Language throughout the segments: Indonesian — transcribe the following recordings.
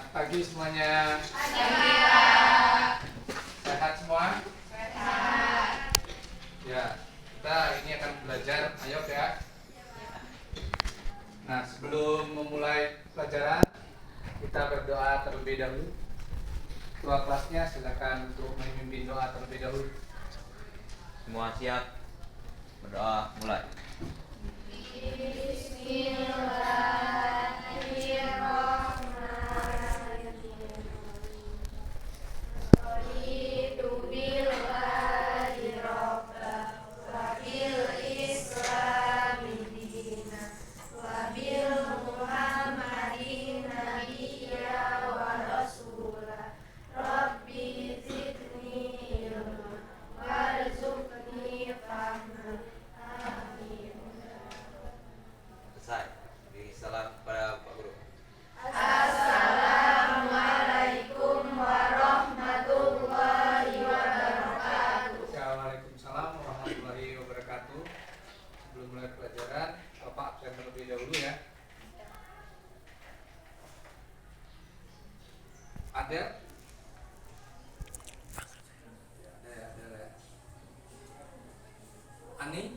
Pagi semuanya. Sehat semua? Ya, kita ini akan belajar ayat ya. Nah, sebelum memulai pelajaran, kita berdoa terlebih dahulu. Ketua kelasnya silakan untuk memimpin doa terlebih dahulu. Semua siap? Berdoa mulai. Selesai. Beri salam kepada Pak Guru. Waalaikumsalam warahmatullahi wabarakatuh. Sebelum mulai pelajaran, Bapak absen terlebih dahulu ya. Ada? Ada ya. Ani?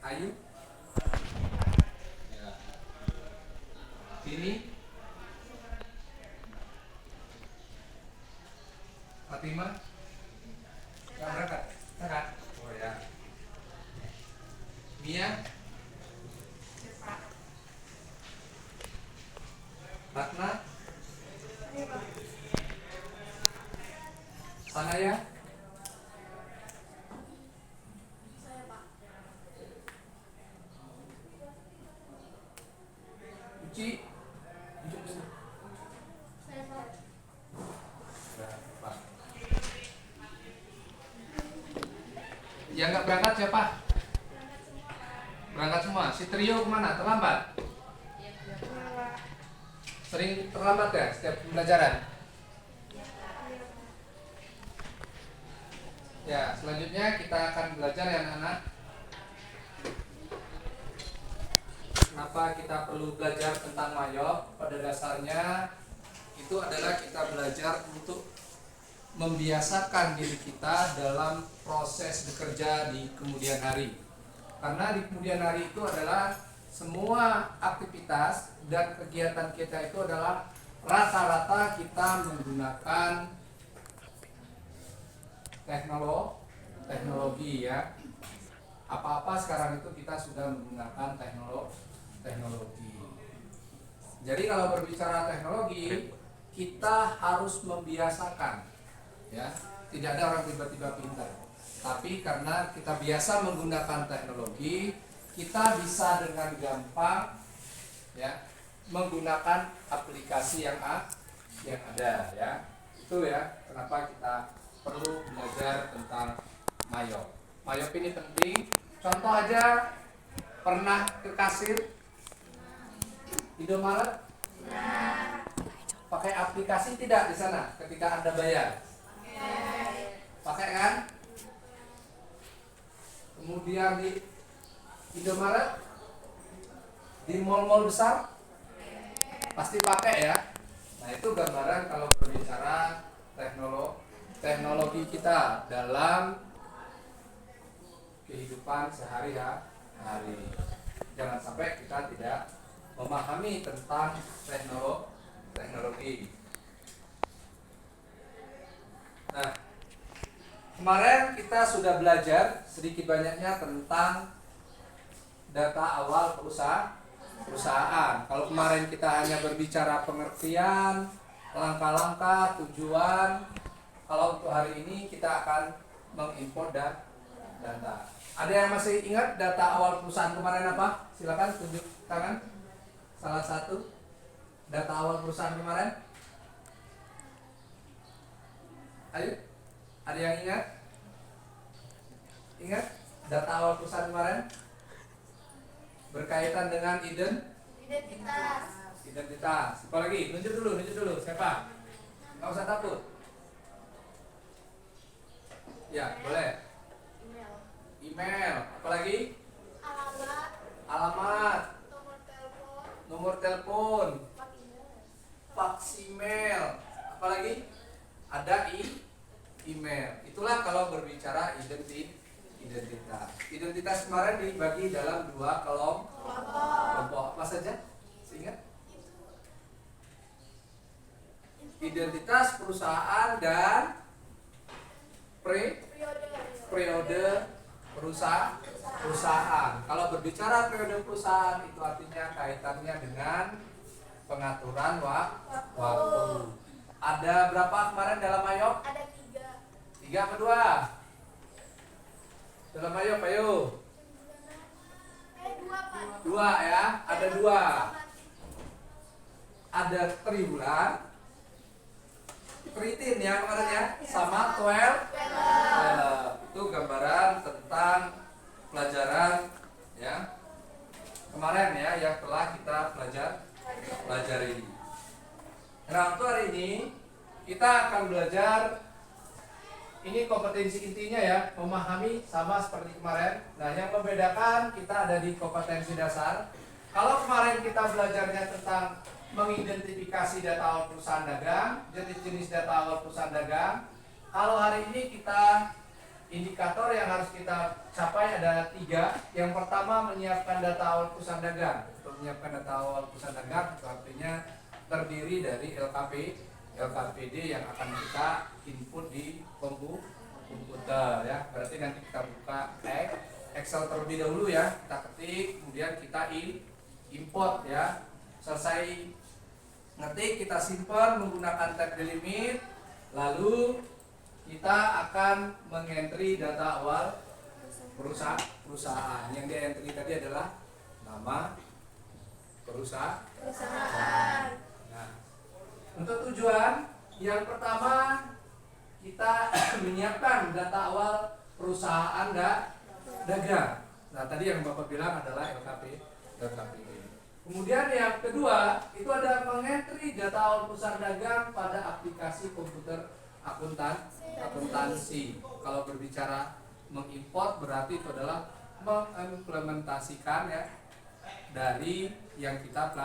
Ayu? Ya. Tini? Fatimah? Nggak berangkat? Berangkat? Oh ya. Mia? Ratna? Sanaya? Uci? Yang nggak berangkat siapa? Berangkat semua. Si Trio kemana? Terlambat? Sering terlambat ya setiap pembelajaran? Ya, selanjutnya kita akan belajar ya anak-anak. Kenapa kita perlu belajar tentang mayop? Pada dasarnya itu adalah kita belajar untuk membiasakan diri kita dalam proses bekerja di kemudian hari. Karena di kemudian hari itu adalah semua aktivitas dan kegiatan kita itu adalah rata-rata kita menggunakan teknologi ya. Apa-apa sekarang itu kita sudah menggunakan teknologi. Jadi kalau berbicara teknologi, kita harus membiasakan ya. Tidak ada orang tiba-tiba pintar. Tapi karena kita biasa menggunakan teknologi, kita bisa dengan gampang ya menggunakan aplikasi yang ada ya. Itu ya kenapa kita perlu belajar tentang mayop. Mayop ini penting. Contoh aja, pernah ke kasir Indomaret? Pakai aplikasi tidak di sana ketika Anda bayar? Pakai kan? Kemudian di Indomaret, di mall-mall besar pasti pakai ya. Nah itu gambaran kalau berbicara teknologi kita dalam kehidupan sehari-hari. Jangan sampai kita tidak memahami tentang teknologi. Nah, kemarin kita sudah belajar sedikit banyaknya tentang data awal perusahaan. Kalau kemarin kita hanya berbicara pengertian, langkah-langkah, tujuan. Kalau untuk hari ini kita akan mengimport data. Ada yang masih ingat data awal perusahaan kemarin apa? Silakan tunjuk tangan. Salah satu data awal perusahaan kemarin. Ayo, ada yang ingat? Ingat data awal perusahaan kemarin? Berkaitan dengan identitas. Apa lagi? Nunjuk dulu. Siapa? Nggak usah takut. Ya, boleh. Email. Apalagi? Alamat. Alamat. Nomor telepon. nomor telepon, fax email, apalagi ada email. Itulah kalau berbicara identitas. Identitas kemarin dibagi dalam 2 kelompok. Apa saja? Seingat? Identitas perusahaan dan periode perusahaan. Kalau berbicara periode perusahaan itu artinya kaitannya dengan pengaturan waktu. Ada berapa kemarin dalam Ayub? Ada 3. 3 apa 2? Dalam Ayub, ayo. 2 Pak. 2 ya, ada 2. Ada triwulan, tritin ya kemarin ya, sama 12. Itu gambaran tentang pelajaran ya kemarin ya yang telah kita pelajari. Nah, untuk hari ini kita akan belajar ini kompetensi intinya ya, memahami sama seperti kemarin. Nah, yang membedakan kita ada di kompetensi dasar. Kalau kemarin kita belajarnya tentang mengidentifikasi data awal perusahaan dagang, jenis-jenis data awal perusahaan dagang. Kalau hari ini kita indikator yang harus kita capai ada 3. Yang pertama menyiapkan data awal perusahaan dagang. Untuk menyiapkan data awal perusahaan dagang itu artinya terdiri dari LKPD yang akan kita input di komputer ya. Berarti nanti kita buka Excel terlebih dahulu ya. Kita ketik, kemudian kita import ya. Selesai ngetik kita simpan menggunakan tab delimit. Lalu kita akan mengentry data awal perusahaan. Yang di-entry tadi adalah nama perusahaan. Nah, untuk tujuan yang pertama kita menyiapkan data awal perusahaan dagang. Nah, tadi yang Bapak bilang adalah LKPD. Kemudian yang kedua itu ada mengentry data awal perusahaan dagang pada aplikasi komputer akuntansi. Kalau berbicara mengimport berarti itu adalah mengimplementasikan ya dari yang kita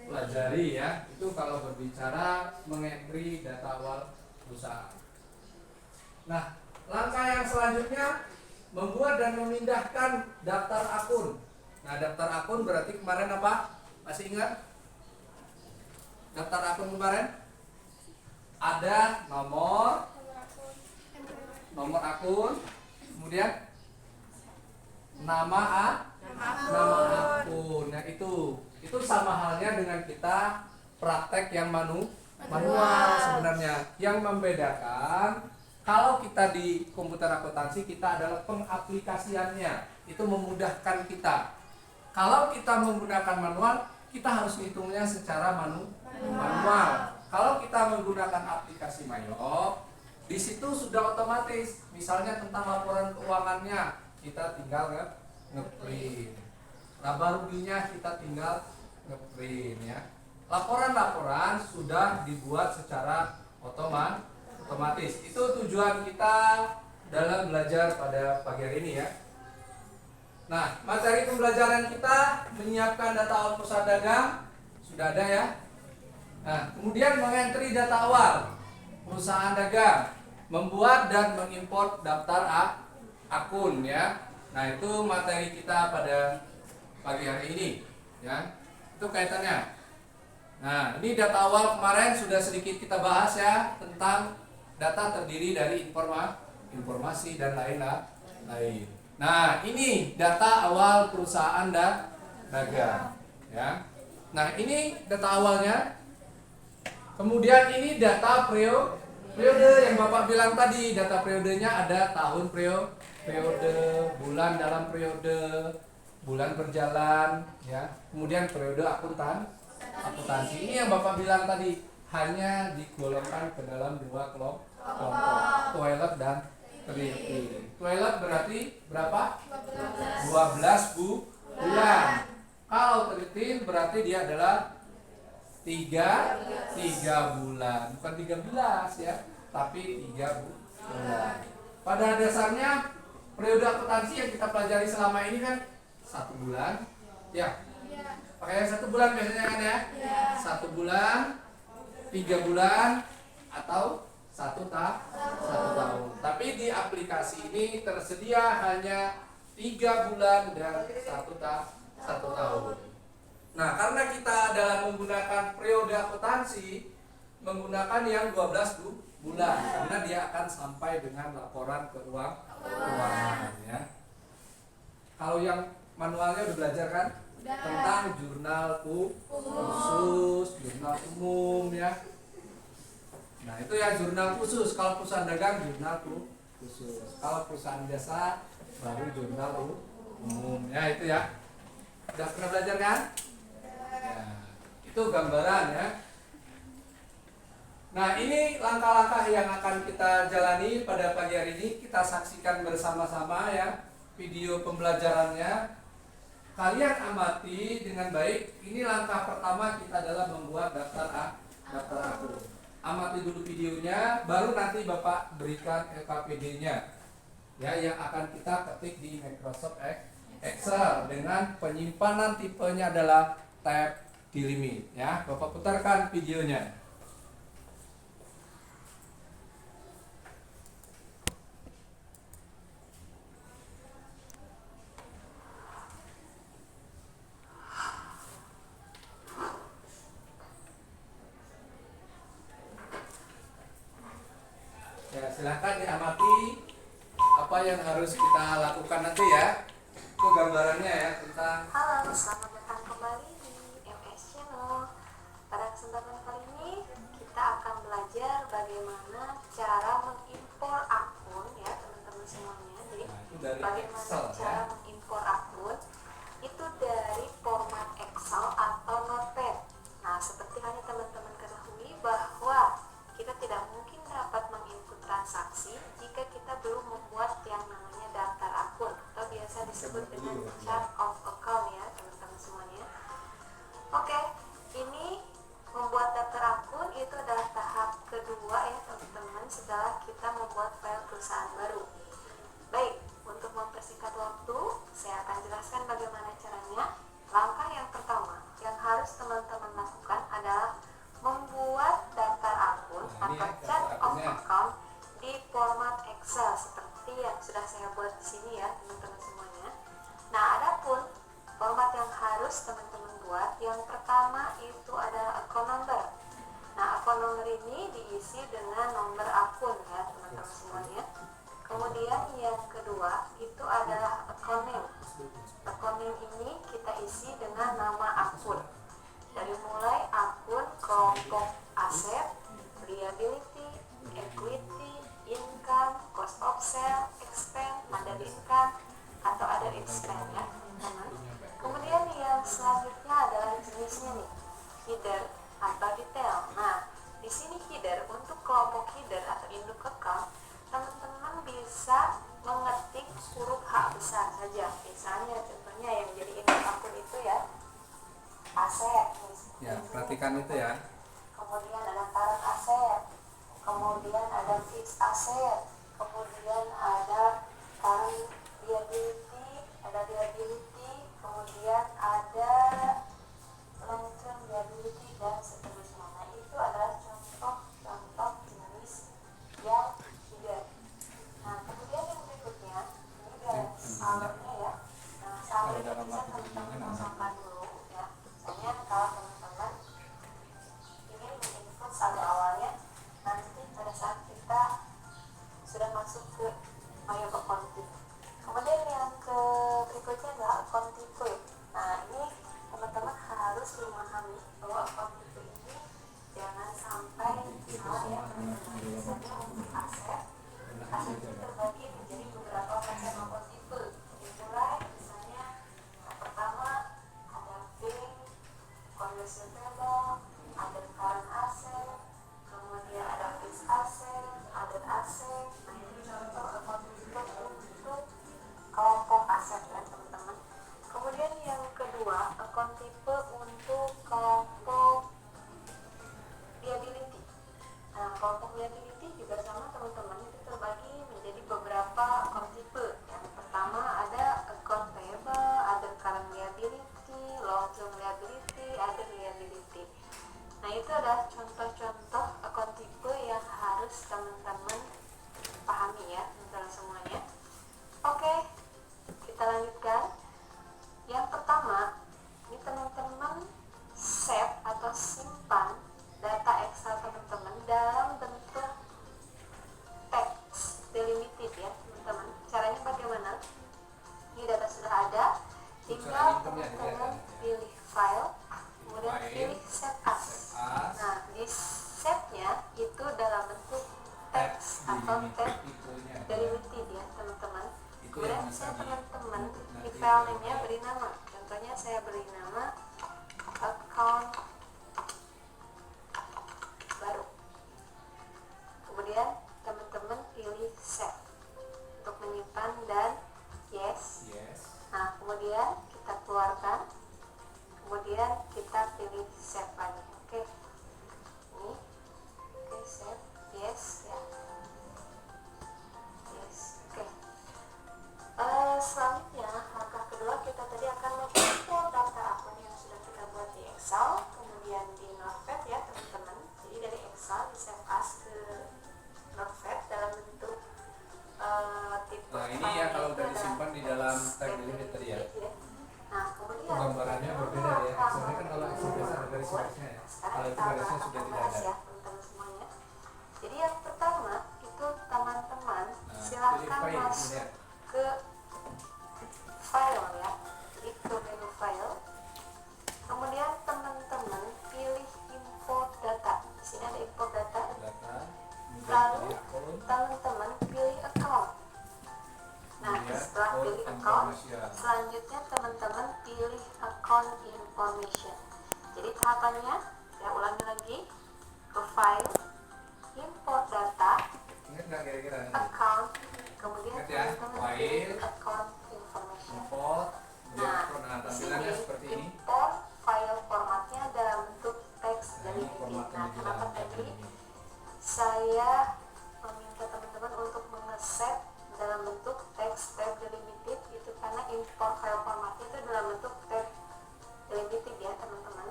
pelajari ya. Itu kalau berbicara mengentry data awal perusahaan. Nah, langkah yang selanjutnya membuat dan memindahkan daftar akun. Nah, daftar akun berarti kemarin apa? Masih ingat? Daftar akun kemarin ada nomor akun, kemudian nama akun. Nah, itu sama halnya dengan kita praktek yang manual sebenarnya. Yang membedakan kalau kita di komputer akuntansi kita adalah pengaplikasiannya. Itu memudahkan kita. Kalau kita menggunakan manual, kita harus hitungnya secara manual. Kalau kita menggunakan aplikasi Mayop, di situ sudah otomatis. Misalnya tentang laporan keuangannya, kita tinggal ngeprint. Laba ruginya kita tinggal ngeprint ya. Laporan-laporan sudah dibuat secara otomatis. Itu tujuan kita dalam belajar pada pagi hari ini ya. Nah, materi pembelajaran kita menyiapkan data awal perusahaan dagang sudah ada ya. Nah, kemudian mengentry data awal perusahaan dagang, membuat dan mengimport daftar akun ya. Nah, itu materi kita pada pagi hari ini ya. Itu kaitannya. Nah, ini data awal kemarin sudah sedikit kita bahas ya tentang data terdiri dari informasi dan lain-lain. Nah, ini data awal perusahaan dagang ya. Nah, ini data awalnya. Kemudian ini data periode yang Bapak bilang tadi. Data periodenya ada tahun periode, bulan dalam periode, bulan berjalan ya. Kemudian periode akuntansi. Ini yang Bapak bilang tadi hanya digolongkan ke dalam 2 kelompok, toilet dan tritin. Toilet berarti berapa? 12 bulan. Kalau tritin berarti dia adalah 3 bulan. Bukan 13 ya, tapi 3 bulan. Pada dasarnya periode akuntansi yang kita pelajari selama ini kan 1 bulan. Ya. Pakai yang 1 bulan biasanya kan ya? 1 bulan, 3 bulan, atau 1 tahun. Tapi di aplikasi ini tersedia hanya 3 bulan dan 1 tahun. Nah, karena kita dalam menggunakan periode akuntansi menggunakan yang 12 bulan karena dia akan sampai dengan laporan keuangan ya. Kalau yang manualnya udah belajar kan? Tentang jurnal khusus, jurnal umum ya. Nah, itu ya jurnal khusus. Kalau perusahaan dagang jurnal khusus. Kalau perusahaan jasa baru jurnal umum ya, itu ya. Udah pernah belajar kan? Ya, itu gambaran ya. Nah, ini langkah-langkah yang akan kita jalani pada pagi hari ini. Kita saksikan bersama-sama ya video pembelajarannya. Kalian amati dengan baik. Ini langkah pertama kita adalah membuat daftar akun. Amati dulu videonya, baru nanti Bapak berikan LKPD-nya. Ya, yang akan kita ketik di Microsoft Excel dengan penyimpanan tipenya adalah tab delimit ya. Bapak putarkan videonya. Ya, silahkan diamati apa yang harus kita lakukan nanti ya. Itu gambarannya ya tentang. Halo, selamat datang kembali di MS Channel. Pada kesempatan kali ini kita akan belajar bagaimana cara mengimpor akun ya teman-teman semuanya. Jadi Itu dari bagaimana Excel, cara ya. mengimpor akun itu dari format Excel atau Notepad. Nah, seperti halnya teman-teman ketahui bahwa kita tidak mungkin dapat menginput transaksi jika kita belum membuat yang namanya daftar akun atau biasa disebut dengan chart of account ya teman-teman semuanya. Oke, ini membuat daftar akun itu adalah tahap kedua ya teman-teman setelah kita membuat file perusahaan baru. Baik, untuk mempersingkat waktu, saya akan jelaskan bagaimana caranya. Langkah yang pertama yang harus teman-teman lakukan adalah membuat daftar akun Nah, ini atau ya, chart daftar of akunnya. account di format Excel seperti yang sudah saya buat di sini ya teman-teman semuanya. Nah, adapun format yang harus teman-teman buat, yang pertama itu adalah account number. Nah, account number ini diisi dengan nomor akun ya teman-teman semuanya. Kemudian yang kedua itu adalah account name. Account name ini kita isi dengan nama akun. Dari mulai akun kelompok aset, liability, equity, income, cost of sale, expense, other income, atau other expense ya teman-teman. Kemudian yang selanjutnya adalah jenisnya nih, header atau detail. Nah, di sini header untuk kelompok header atau induk account, teman-teman bisa mengetik huruf H besar saja. Misalnya contohnya yang jadi induk akun itu ya aset. Ya, perhatikan itu ya. Kemudian ada current aset, kemudian ada fixed asset, kemudian ada current liability, kemudian ada long term liability dan seterusnya. Nah, itu adalah contoh jenis yang tidak. Nah, kemudian yang berikutnya ini garis salurnya ya. Nah, salur itu bisa teman-teman kosongkan dulu ya. Misalnya kalau teman-teman ingin menginput saldo awalnya, nanti pada saat kita sudah masuk ke My Account Type. Kemudian yang berikutnya adalah account type. Nah, ini teman-teman harus memahami bahwa account type ini jangan sampai salah ya teman-teman. Misalnya untuk aset itu terbagi menjadi beberapa macam account type. Dimulai misalnya yang pertama ada bank, commercial payable, ada current asset, kemudian ada fixed asset, ada asset. Nah, ini contoh account type untuk kelompok aset ya teman-teman. Kemudian yang kedua, account type untuk kelompok liability. Nah, kelompok liability juga sama teman-teman, itu terbagi menjadi beberapa account teman-teman pahami ya teman-teman semuanya. Oke, kita lanjutkan. Yang pertama, ini teman-teman save atau simpan data Excel teman-teman dalam bentuk teks delimited ya teman-teman. Caranya bagaimana? Ini data sudah ada, tinggal teman-teman pilih file, kemudian pilih save as. Nah, di save-nya itu dalam bentuk teks atau teks delimited ya teman-teman. Kemudian saya teman-teman di file name-nya beri nama. Contohnya saya beri nama account baru. Kemudian teman-teman pilih save untuk menyimpan dan yes. Nah, kemudian kita keluarkan. Kemudian kita pilih save lagi. Oke. Ini. Oke, save. Yes ya. Yes. Oke. Selanjutnya, langkah kedua kita tadi akan mengimport data akun yang sudah kita buat di Excel, kemudian di Notepad ya teman-teman. Jadi dari Excel di save as ke Notepad dalam bentuk tipe. Nah ini ya kalau udah disimpan di dalam tag delimited ya. Nah kemudian Gambarannya berbeda ya. Soalnya kan kalau Excel biasa ada garis-garisnya ya. Kalau itu garisnya sudah tidak ada. Ya teman-teman semuanya. Jadi yang pertama itu teman-teman Nah, silahkan pilih file, masuk lihat. ke file ya, jadi ke menu file. Kemudian teman-teman pilih import data. Di sini ada import data. Data, Lalu pilih akun, teman-teman pilih account. Nah, kemudian setelah account pilih account, information. selanjutnya teman-teman pilih account information. Jadi tahapannya saya ulangi lagi, ke file, import data, Ingat nggak kira-kira nanti? account, kemudian Ingat ya, teman-teman file, pilih account information. import, kemudian Nah, account. Nah di tampilannya sini seperti ini. import file formatnya dalam bentuk teks Nah ini delimited. formatnya Nah, di kenapa dalam tadi ini. saya meminta teman-teman untuk mengeset dalam bentuk teks tab delimited itu karena import file formatnya itu dalam bentuk tab delimited ya teman-teman.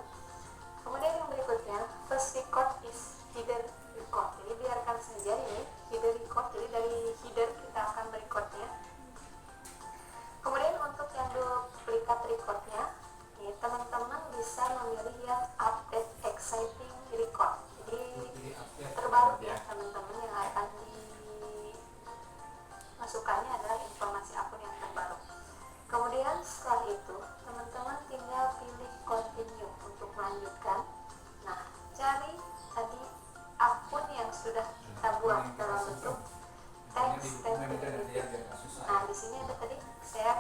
Kemudian yang berikutnya, first record is hidden record. Jadi biarkan saja ini hidden record. Jadi dari header kita akan merecordnya. Kemudian untuk yang duplikat recordnya, ini teman-teman bisa memilih yang update exciting record. Jadi Pilih update. terbaru ya teman-teman, yang akan dimasukkannya adalah informasi akun yang terbaru. Kemudian setelah itu teman-teman tinggal pilih continue untuk melanjutkan. Nah, cari tadi akun yang sudah kita buat dalam bentuk teks tab delimited. Nah, di sini ada tadi saya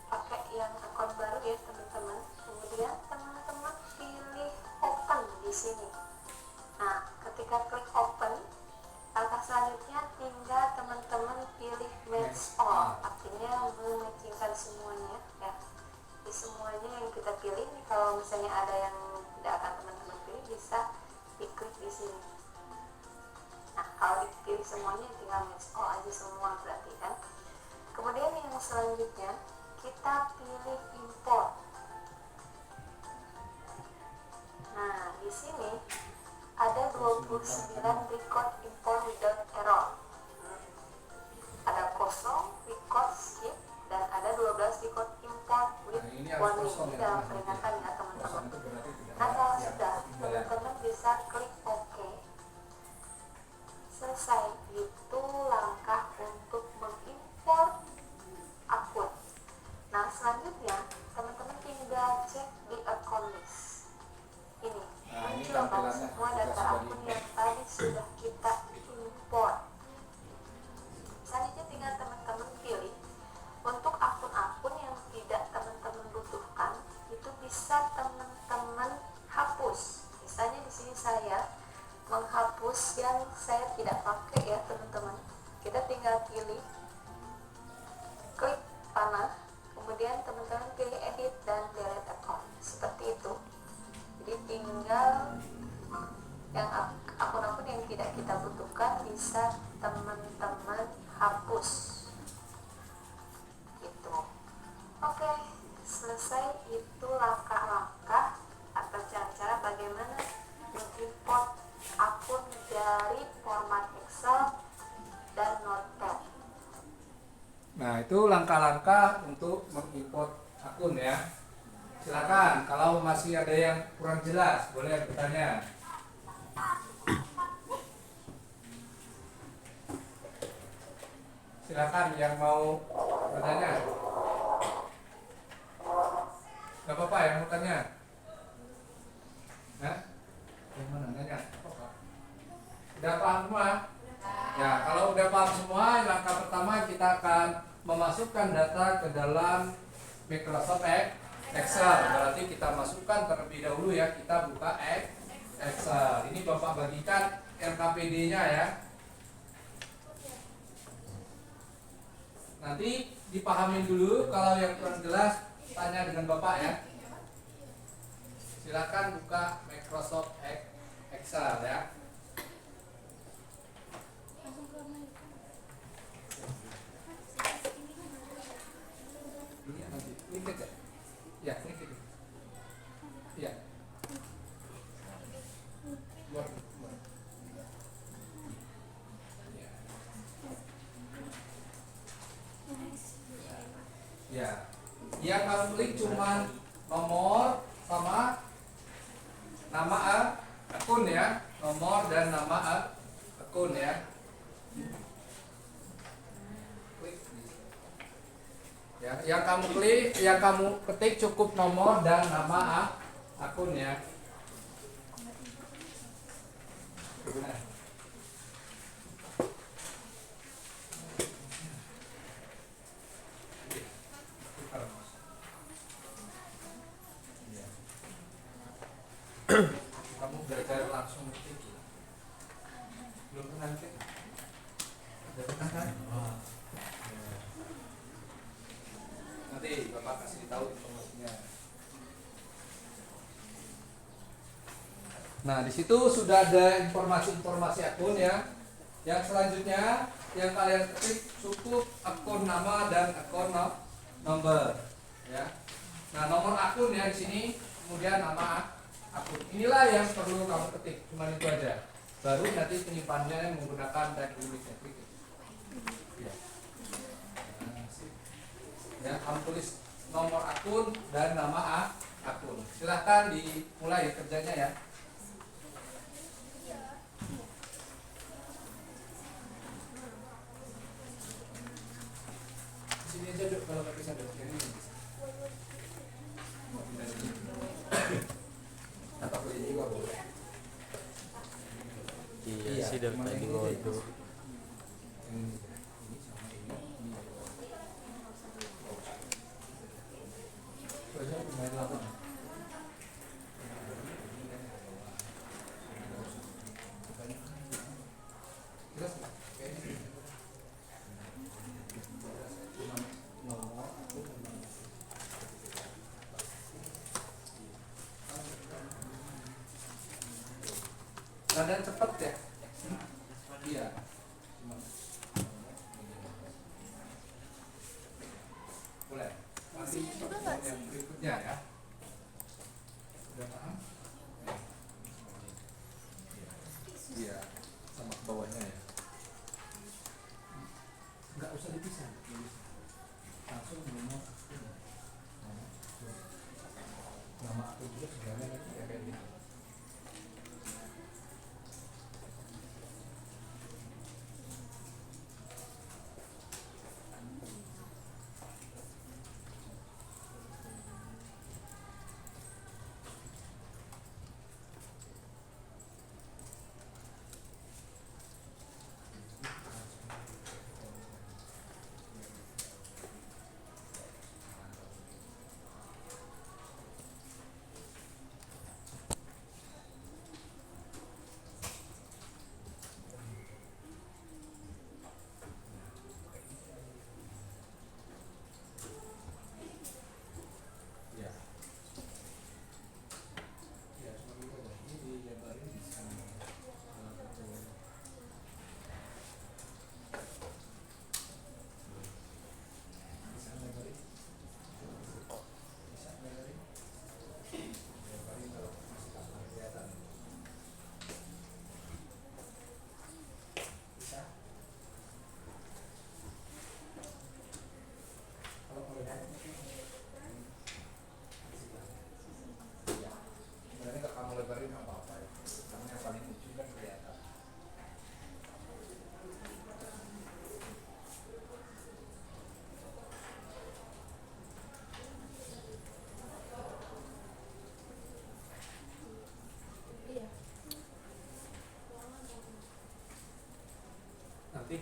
pakai yang akun baru ya teman-teman. Kemudian teman-teman pilih open di sini. Nah, ketika klik open, langkah selanjutnya tinggal teman-teman pilih match all, artinya mematchingkan semuanya ya. Di semuanya yang kita pilih, kalau misalnya ada yang tidak akan teman-teman pilih, bisa diklik di sini. Nah, kalau dipilih semuanya tinggal match all aja semua berarti kan. Kemudian yang selanjutnya kita pilih import. Nah, di sini ada 29 record import without error. Ada kosong record skip dan ada 12 record import with Nah, ini harus warning. kosong Ini ya, dalam teman-teman. peringatan ya teman-teman. Kosong itu berarti tidak Nah, ada kalau yang sudah ketinggalan. teman-teman bisa klik OK. Selesai, itu langkah untuk mengimport akun. Nah, selanjutnya teman-teman tinggal cek di account list. Ini Nah, ini muncul kan tampilannya semua juga data sudah akun di- yang tadi sudah kita import. Selanjutnya tinggal teman-teman pilih untuk akun-akun yang tidak teman-teman butuhkan, itu bisa teman-teman hapus. Misalnya di sini saya menghapus yang saya tidak pakai ya teman-teman. Kita tinggal pilih, klik panah, kemudian teman-teman pilih edit dan delete account seperti itu. Jadi tinggal yang akun-akun yang tidak kita butuhkan bisa teman-teman hapus gitu. Oke, selesai. Itu langkah-langkah atau cara-cara bagaimana mengimport akun dari format Excel Nah, itu langkah-langkah untuk mengimport akun ya. Silakan kalau masih ada yang kurang jelas boleh bertanya. Silakan yang mau bertanya. Gak apa-apa yang mau tanya. Hah? Yang mana nanya? Apa? Udah paham semua? Ya, kalau udah paham semua, langkah pertama kita akan memasukkan data ke dalam Microsoft Excel. Berarti kita masukkan terlebih dahulu ya, kita buka Excel. Ini Bapak bagikan LKPD-nya ya. Nanti dipahamin dulu, kalau yang kurang jelas tanya dengan Bapak ya. Silakan buka Microsoft Excel ya. Klik aja. Ya, klik itu. Ya. Buat. Ya. Ya. Yang kamu klik cuma nomor sama nama akun ya. Nomor dan nama akun ya. Ya, yang kamu klik, yang kamu ketik cukup nomor dan nama akun ya. Kamu belajar langsung ketik. Belum pernah ketik? Udah pernah kan? Nanti Bapak kasih tahu informasinya. Nah, di situ sudah ada informasi-informasi akun ya. Yang selanjutnya yang kalian ketik cukup akun nama dan akun nomor ya. Nah, nomor akun ya di sini, kemudian nama akun. Inilah yang perlu kamu ketik, cuma itu aja. Baru nanti penyimpanannya menggunakan teknologi ketik. Ya. Ya, kamu tulis nomor akun dan nama akun. Silahkan dimulai kerjanya ya. Sini aja dulu kalau nggak bisa duduk ini bisa. Atau boleh juga boleh. Iya sih dari tadi gua itu. Nada cepat ya. Iya. Boleh. Nanti yang berikutnya ya. Sudah paham? Iya. Sama ke bawahnya ya. Enggak usah dipisah. Langsung nomor akun. Nama akun juga sebenarnya ya kayak gitu.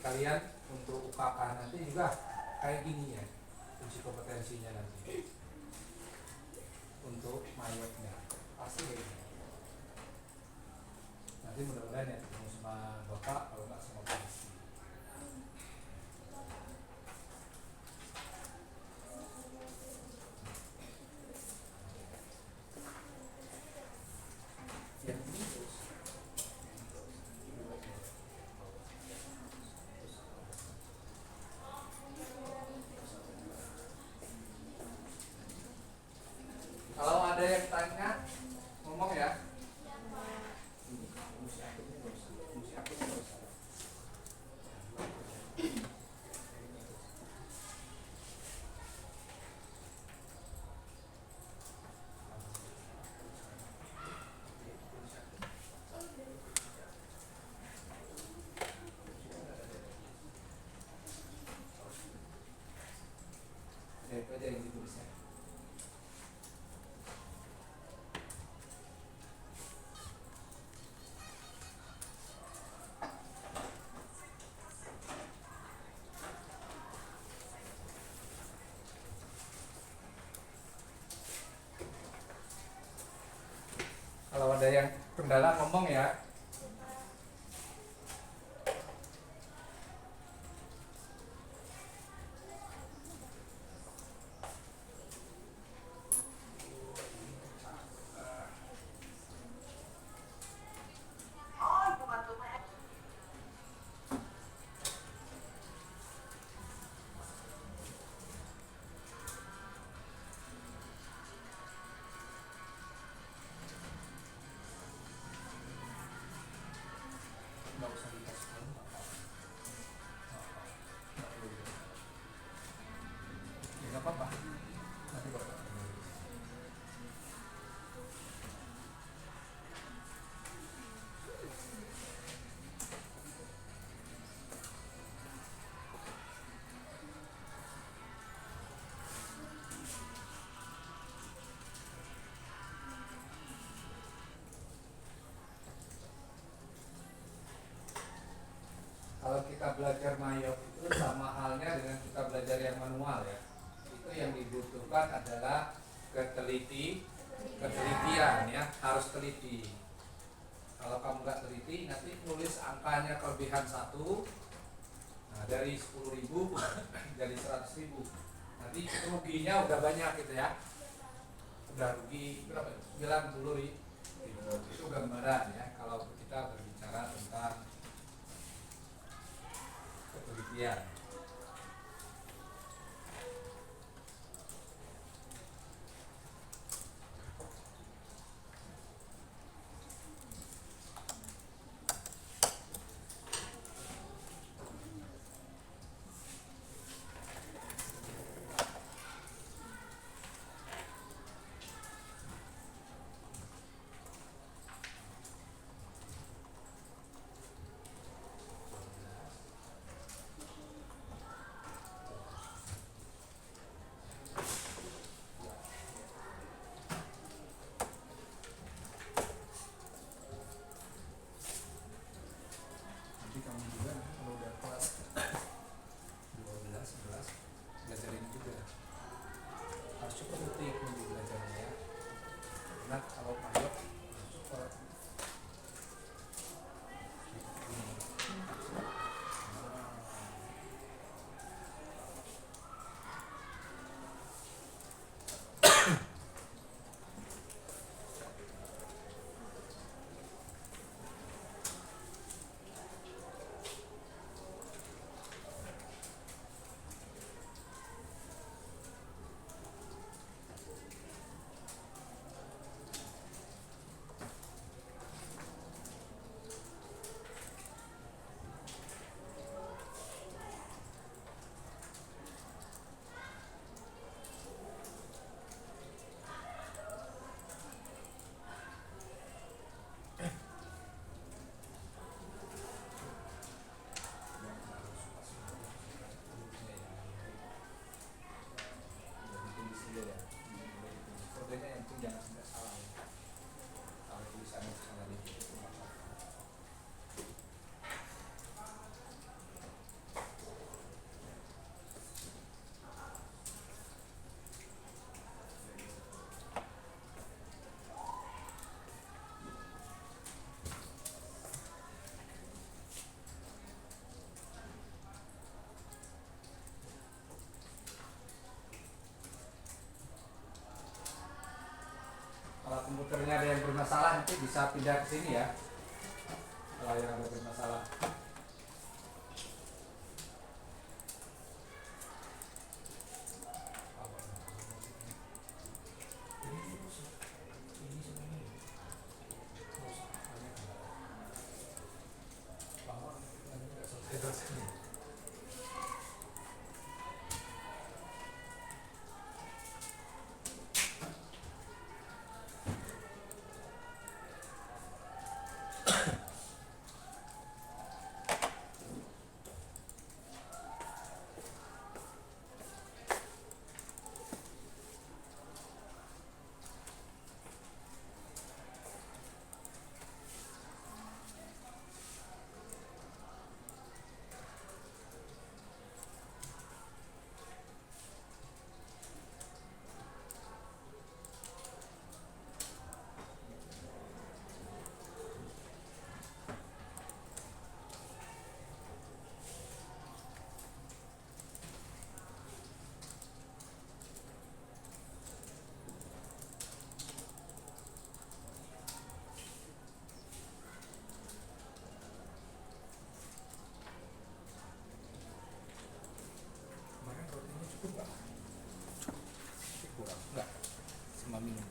kalian untuk UKK nanti juga kayak gini ya uji kompetensinya nanti untuk mayotnya pasti kayak gini. Nanti mudah-mudahan ya ketemu sama bapak kalau nggak sama polisi. Yang ini terus. Kalau ada yang tanya ngomong ya. Ya, itu aja yang ditulisnya. Kalau ada yang kendala ngomong ya. Nggak usah dikasih tahu, nggak apa-apa. Nggak perlu. Ya nggak apa-apa. Nanti bapak tulis. Kalau kita belajar mayot itu sama halnya dengan kita belajar yang manual ya. Itu yang dibutuhkan adalah ketelitian ya, harus teliti. Kalau kamu nggak teliti, nanti nulis angkanya kelebihan 1, nah dari 10.000 jadi 100.000. Nanti ruginya udah banyak gitu ya. Udah rugi berapa? 90.000. Itu gambaran ya kalau kita berbicara tentang ketelitian. komputernya ada yang bermasalah nanti bisa pindah ke sini ya. Kalau yang ada bermasalah. Kemarin proteinnya cukup nggak? Kurang nggak? Sama minum.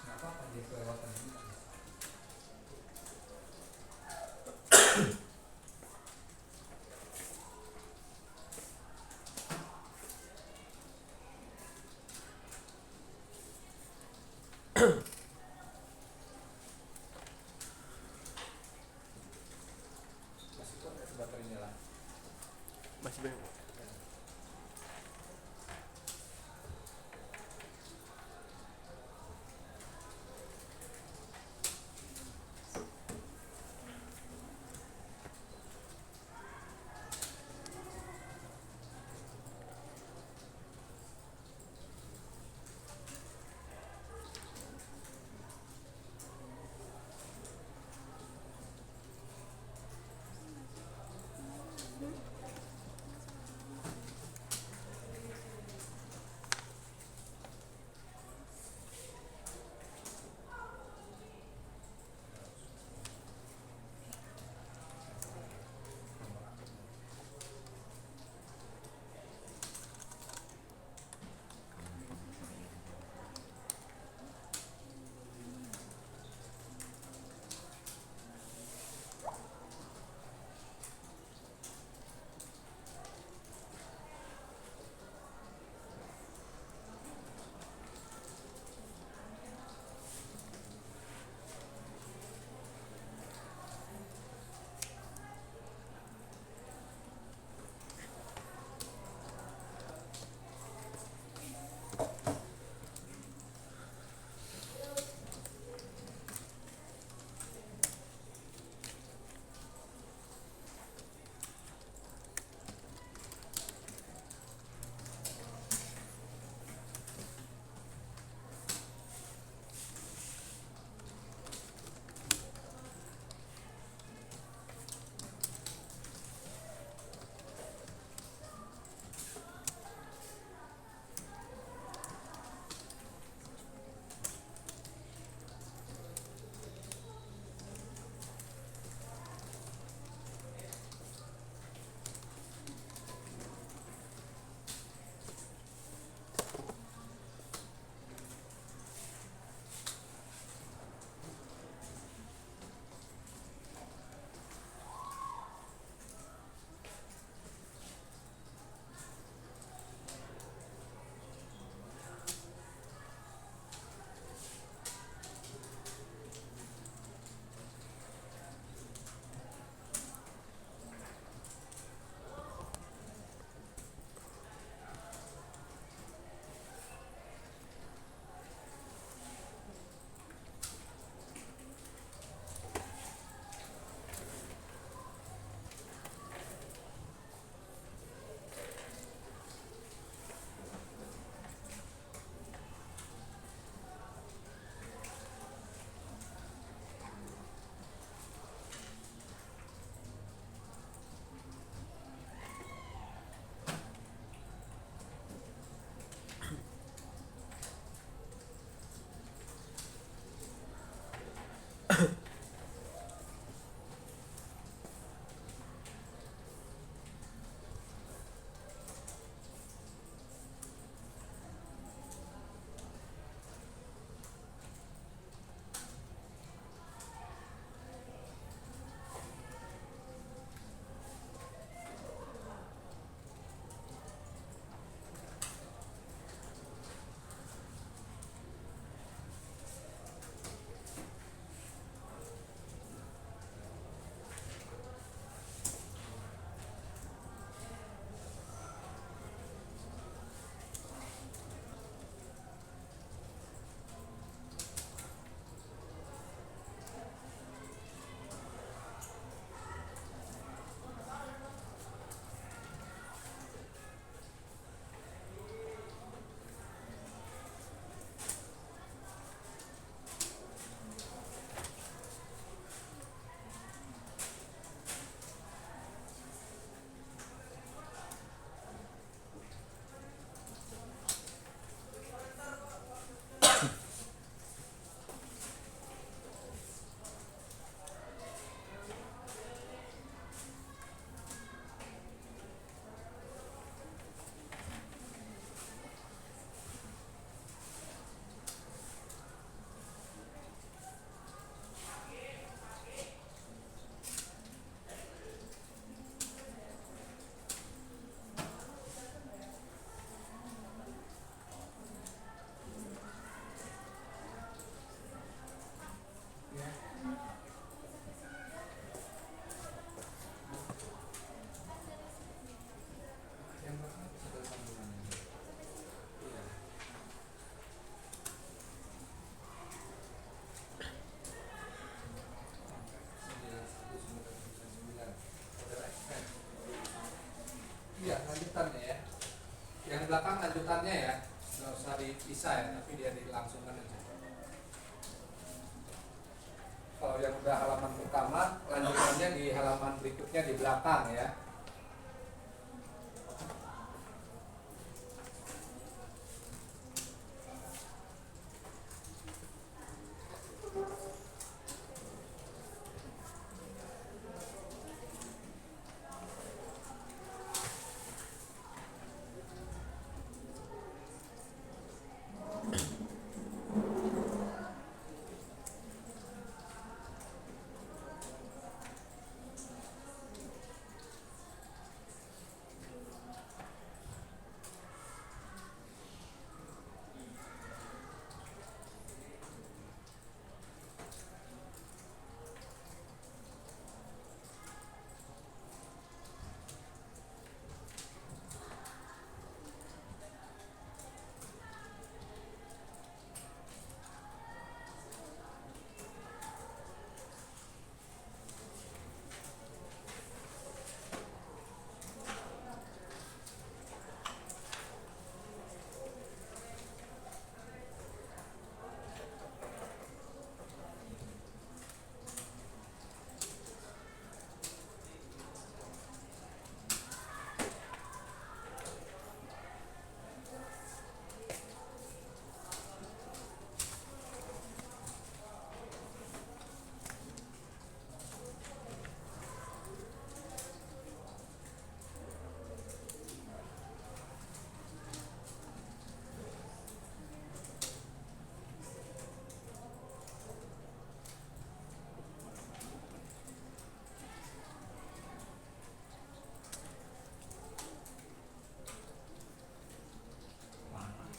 Nggak apa-apa dia kelewatan ini. Masih kuat nggak baterainya lah? Masih banyak. di belakang lanjutannya ya, nggak usah dipisah ya, tapi dia dilangsungkan aja. Kalau yang udah halaman pertama, lanjutannya di halaman berikutnya di belakang ya.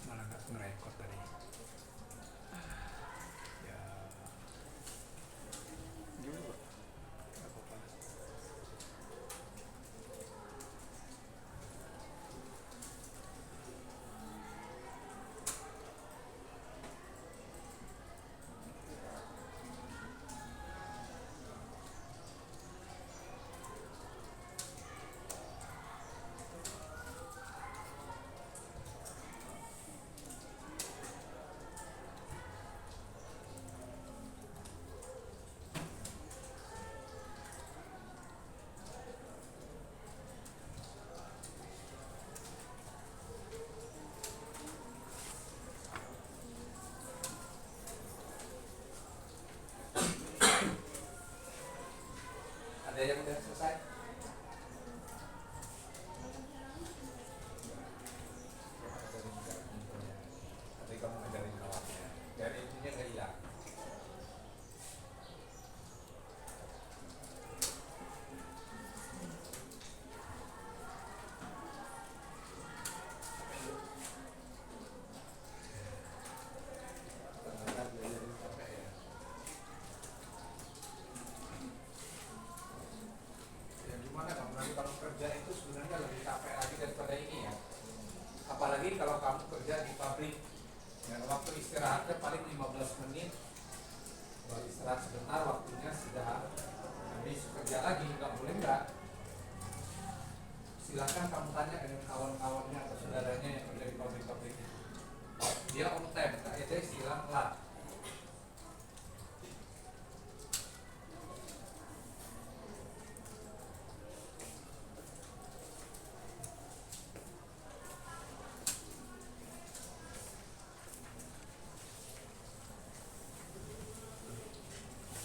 Malah nggak ngerekord tadi. Ya. Gimana, Pak? Nggak apa-apa. Ada yang udah selesai? Tadi kamu ngajarin awalnya, biar intinya nggak hilang. Ternyata belajar itu capek ya. Ya gimana kamu nanti kalau kerja itu sebenarnya lebih capek lagi daripada ini ya. Apalagi kalau kamu kerja di pabrik, dan waktu istirahatnya paling 15 menit. Kalau istirahat sebentar, waktunya sudah habis kerja lagi, nggak boleh nggak. Silahkan kamu tanya dengan kawan-kawannya atau saudaranya yang kerja di pabrik-pabrik itu. Dia on time, ada istilah lat.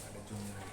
Ada zoomnya lagi.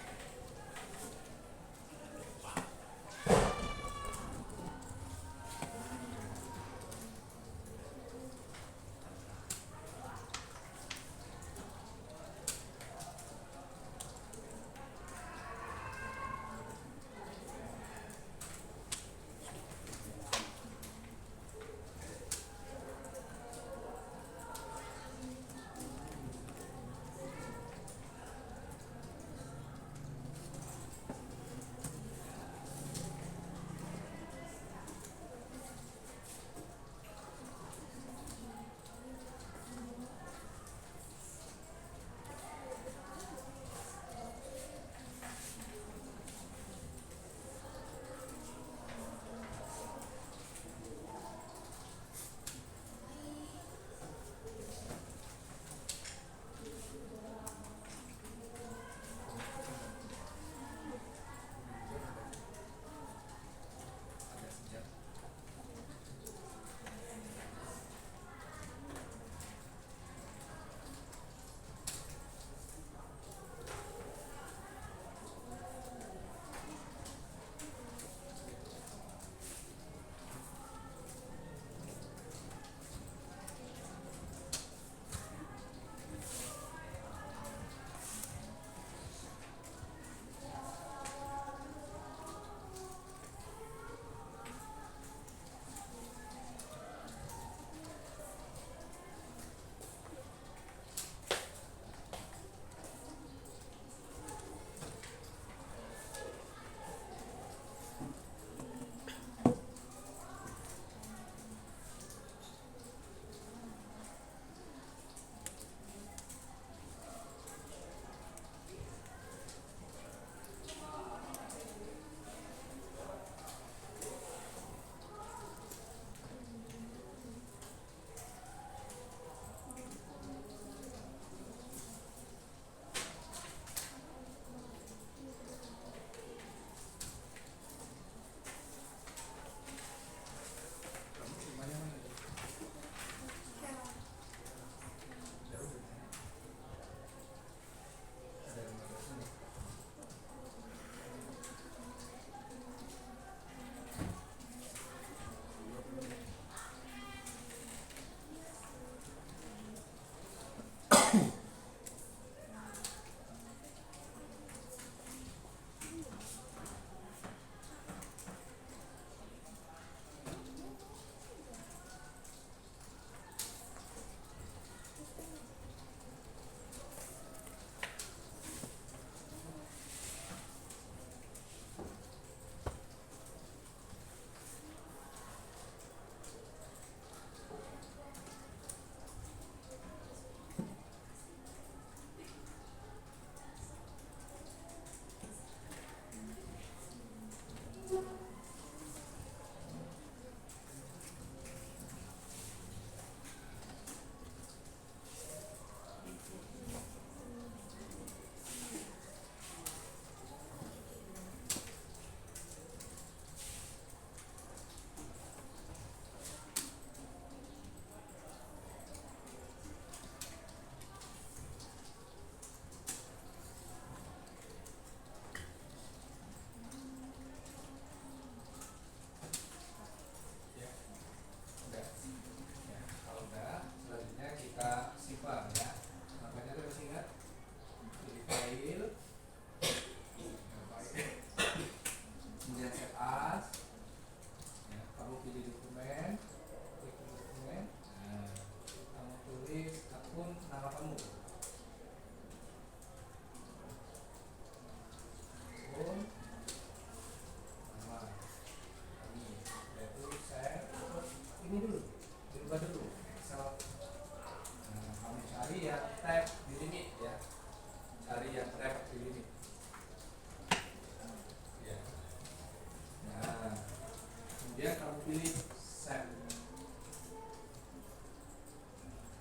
pilih save.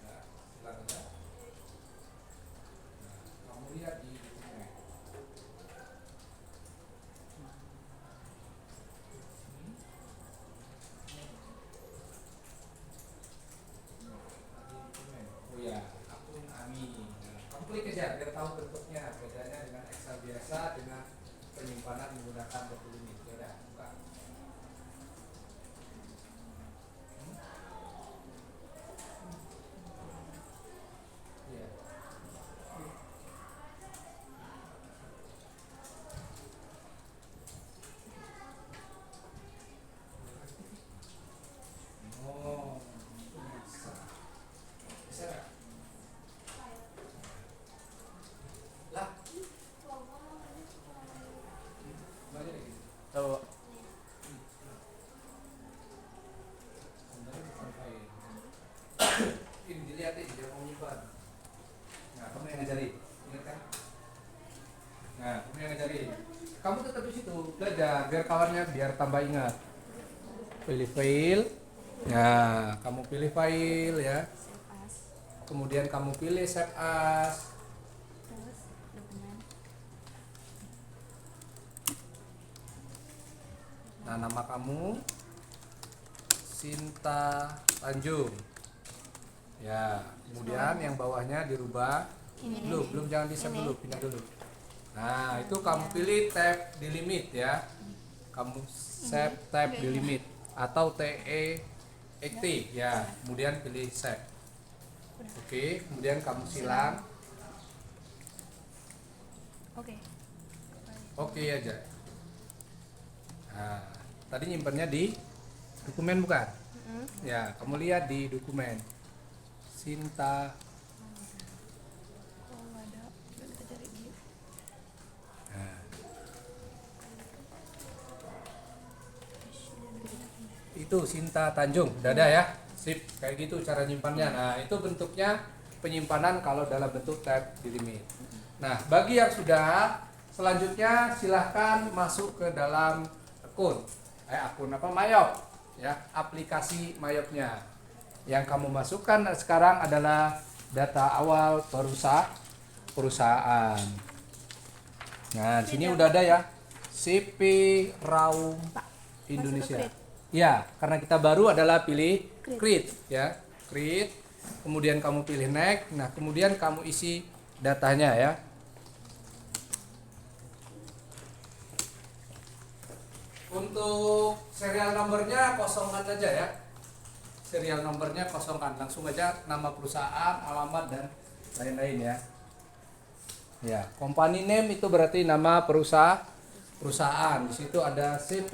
Nah, silakan ya. Nah, kamu lihat di dokumen. Oh ya, akun AMI. Nah, kamu klik aja biar tahu bentuknya. Bedanya dengan Excel biasa dengan penyimpanan menggunakan dokumen ini. Ya udah, buka. Iya. Oh, bisa. Bisa nggak? Lah, banyak gitu. Tahu. Sebenarnya bukan file. Ini dilihat deh, dia mau nyimpan. Nah, kamu yang ngajarin, ingat kan? Nah, kamu yang ngajarin. Kamu tetap di situ belajar, biar kawannya biar tambah ingat. Pilih file. Nah, kamu pilih file ya. Kemudian kamu pilih save as. Terus dokumen. Nah, nama kamu Sinta Tanjung. Ya, kemudian yang bawahnya dirubah. Ini. Belum jangan di save Ini. dulu, pindah dulu. Nah, itu kamu pilih tab delimit ya. Kamu save tab delimit atau TE active ya. Kemudian pilih save. Oke, kemudian kamu silang. Oke. Oke aja. Nah, tadi nyimpannya di dokumen bukan? Ya, kamu lihat di dokumen. Sinta. Oh, nggak ada. Nggak bisa cari di. Nah, itu Sinta Tanjung, udah ada ya. Sip, kayak gitu cara nyimpannya. Nah, itu bentuknya penyimpanan kalau dalam bentuk tab delimit. Nah, bagi yang sudah, selanjutnya silahkan masuk ke dalam akun. Akun apa? Mayop. Ya, aplikasi Mayopnya. Yang kamu masukkan sekarang adalah data awal perusahaan. Nah, di sini udah ada ya. CP Raum Indonesia. Ya, karena kita baru adalah pilih create ya. Create. Kemudian kamu pilih next. Nah, kemudian kamu isi datanya ya. Untuk serial nomornya kosongkan saja ya. Serial nomornya kosongkan, langsung aja nama perusahaan, alamat dan lain-lain ya. Ya, company name itu berarti nama perusahaan. Di situ ada CP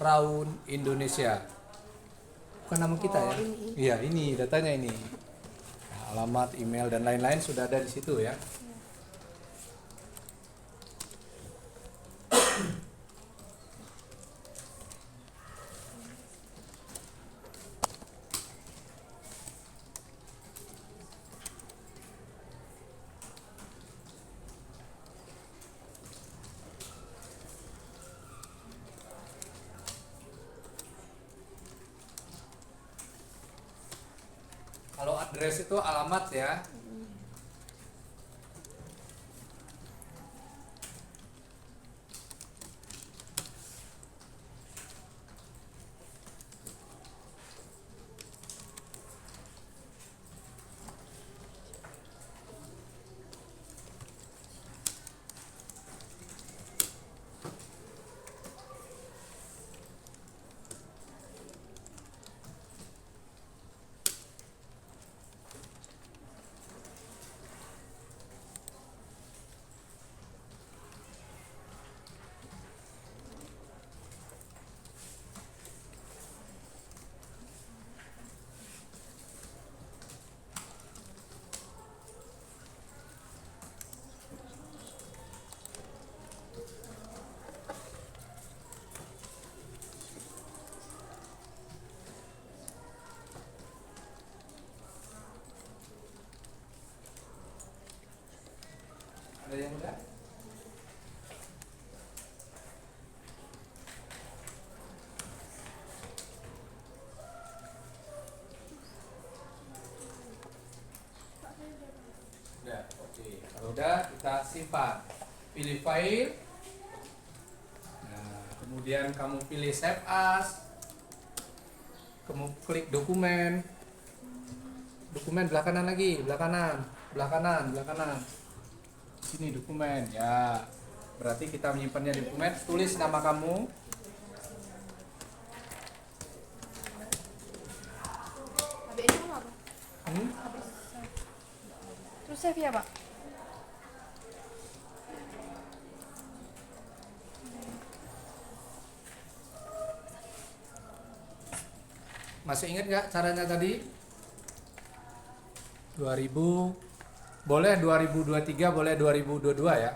Raun Indonesia. Bukan nama kita ya. Iya, ini datanya ini. Nah, alamat, email dan lain-lain sudah ada di situ ya. Kalau address itu alamat ya. Ada yang udah? simpan. Pilih file. Nah, kemudian kamu pilih save as. Kamu klik dokumen. Dokumen belah kanan lagi, belah kanan. Sini dokumen ya. Berarti kita menyimpannya di dokumen. Tulis nama kamu. Habis itu apa? Hmm? Terus save ya, Pak? Masih ingat nggak caranya tadi? 2000 boleh 2023, boleh 2022 ya.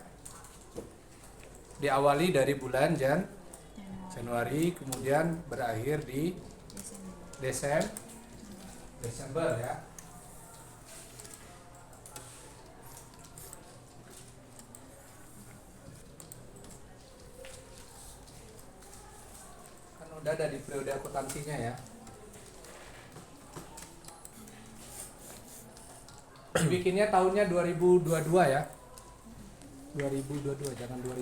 Diawali dari bulan Januari, kemudian berakhir di Desember ya. Kan udah ada di periode akuntansinya ya. Bikinnya tahunnya 2022 ya. 2022 jangan 2000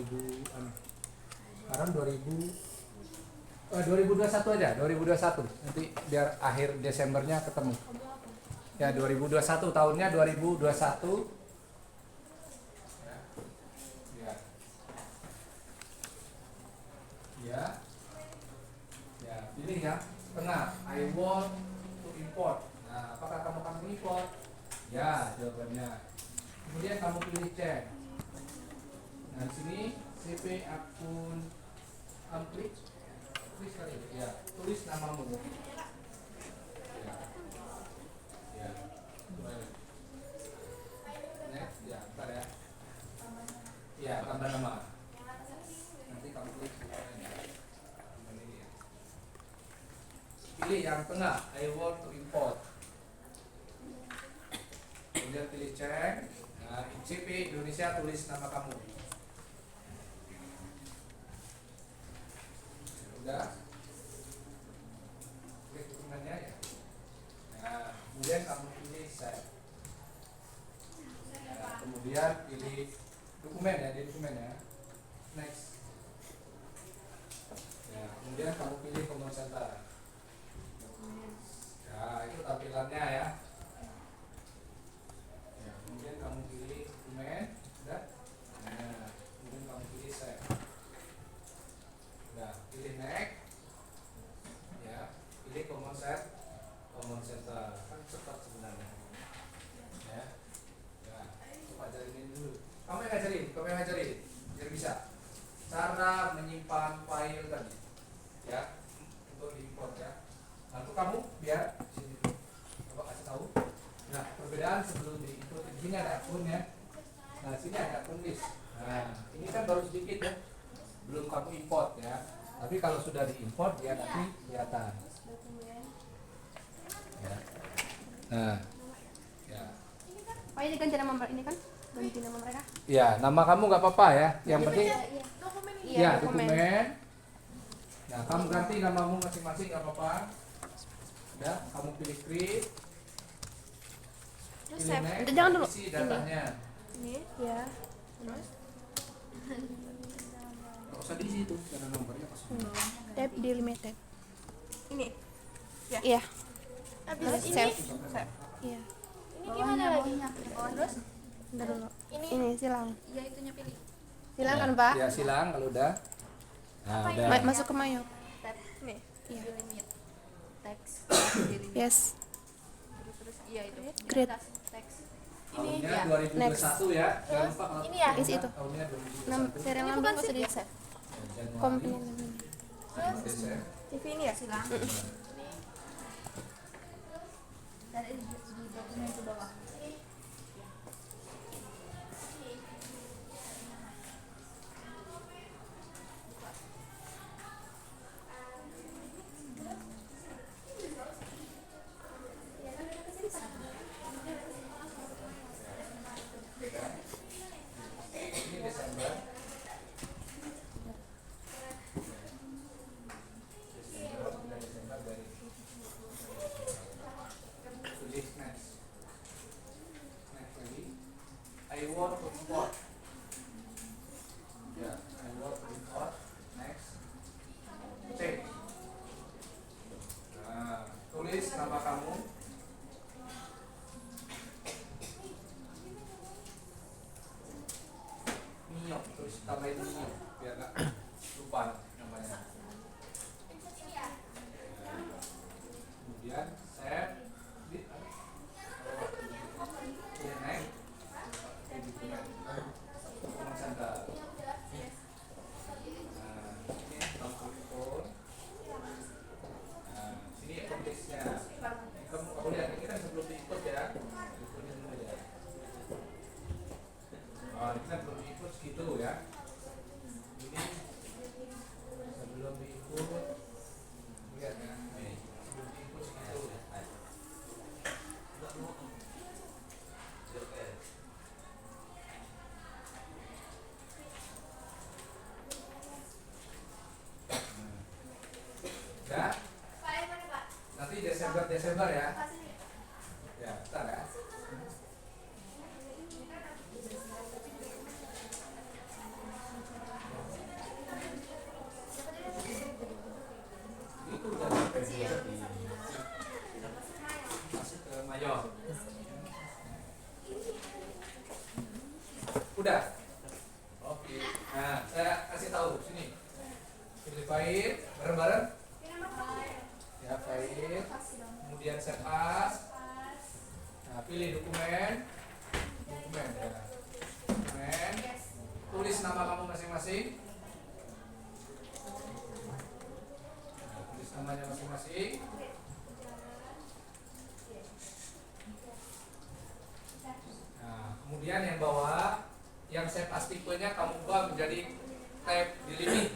sekarang 2021 aja, 2021. Nanti biar akhir Desembernya ketemu. Ya 2021 tahunnya 2021. Ya. Ya. Ya. Ya, pilih ya. Tengah, I want to import. Nah, apakah kamu akan import? Ya, jawabannya. Kemudian kamu pilih cek. Nah, di sini CP akun klik tulis kali ya. Tulis namamu. Ya. Ya. Next, ya, bentar ya. Ya, tambah nama. Nanti kamu klik. Pilih yang tengah, I want to import. Kemudian pilih cek. Nah, CP Indonesia, tulis nama kamu. Udah. Klik dokumennya ya. Nah, kemudian kamu pilih save. Nah, kemudian pilih dokumen ya, di dokumen ya. Next. Ya, kemudian kamu pilih command center. Ya, itu tampilannya ya. Ya, kemudian kamu pilih dokumen, udah. Nah, kemudian kamu pilih save. Udah, pilih next. Ya, pilih command center. Kan cepat sebenarnya. Ya. Ya, coba ajarin ini dulu. Kamu yang ngajarin. Biar bisa. Cara menyimpan file tadi. Ya, untuk diimport ya. Lalu kamu biar sini dulu. Coba kasih tahu. Nah, perbedaan sebelum diimport ini ada akun ya. Nah, sini ada akun list. Nah, ini kan baru sedikit ya. Belum kamu import ya. Tapi kalau sudah diimport dia nanti kelihatan. Ya. Nah, ya. Oh, ini ganti nama ini kan? Ganti nama mereka? Ya, nama kamu nggak apa-apa ya. Yang penting Iya, ya dokumen. Nah, kamu ganti namamu masing-masing nggak apa-apa. Ya, kamu pilih create. Terus Pilih save. next, Jangan dulu. isi datanya. Ini. Ya. Terus Nggak usah diisi itu, karena nomornya pas. tab delimited. Ini. Ya. Iya. Habis Terus ini. save. Iya. Ini gimana lagi? Terus Bentar dulu. ini. Ini silang. Iya, itunya pilih. Silang kan, Pak? Ya, silang kalau udah. Nah, udah. Masuk ke mayo. Tab. Nih. Iya. Delimit. Teks. Delimit. Yes. Terus iya itu. Great. Di atas teks. Tahunnya ya. 2021 ya. Jangan lupa kalau Ini ya? Isi itu. tahunnya 2021. Serial Ini number bukan nggak usah sih di biasa. Januari, company namanya. Desember. TV ini ya? Silang. Dan ini di dokumen ke bawah. Ini Desember. Desember dari tulis next. Desember ya. Ya, bentar ya. Itu udah sampai masuk ke Mayor. Udah. Oke. Nah, saya kasih tahu sini. Pilih file bareng-bareng. Ya, file. Kemudian save as. Nah, pilih dokumen. Dokumen ya. Dokumen. Tulis nama kamu masing-masing. Nah, tulis namanya masing-masing. Nah, kemudian yang bawah, yang save as tipenya kamu ubah menjadi tab delimit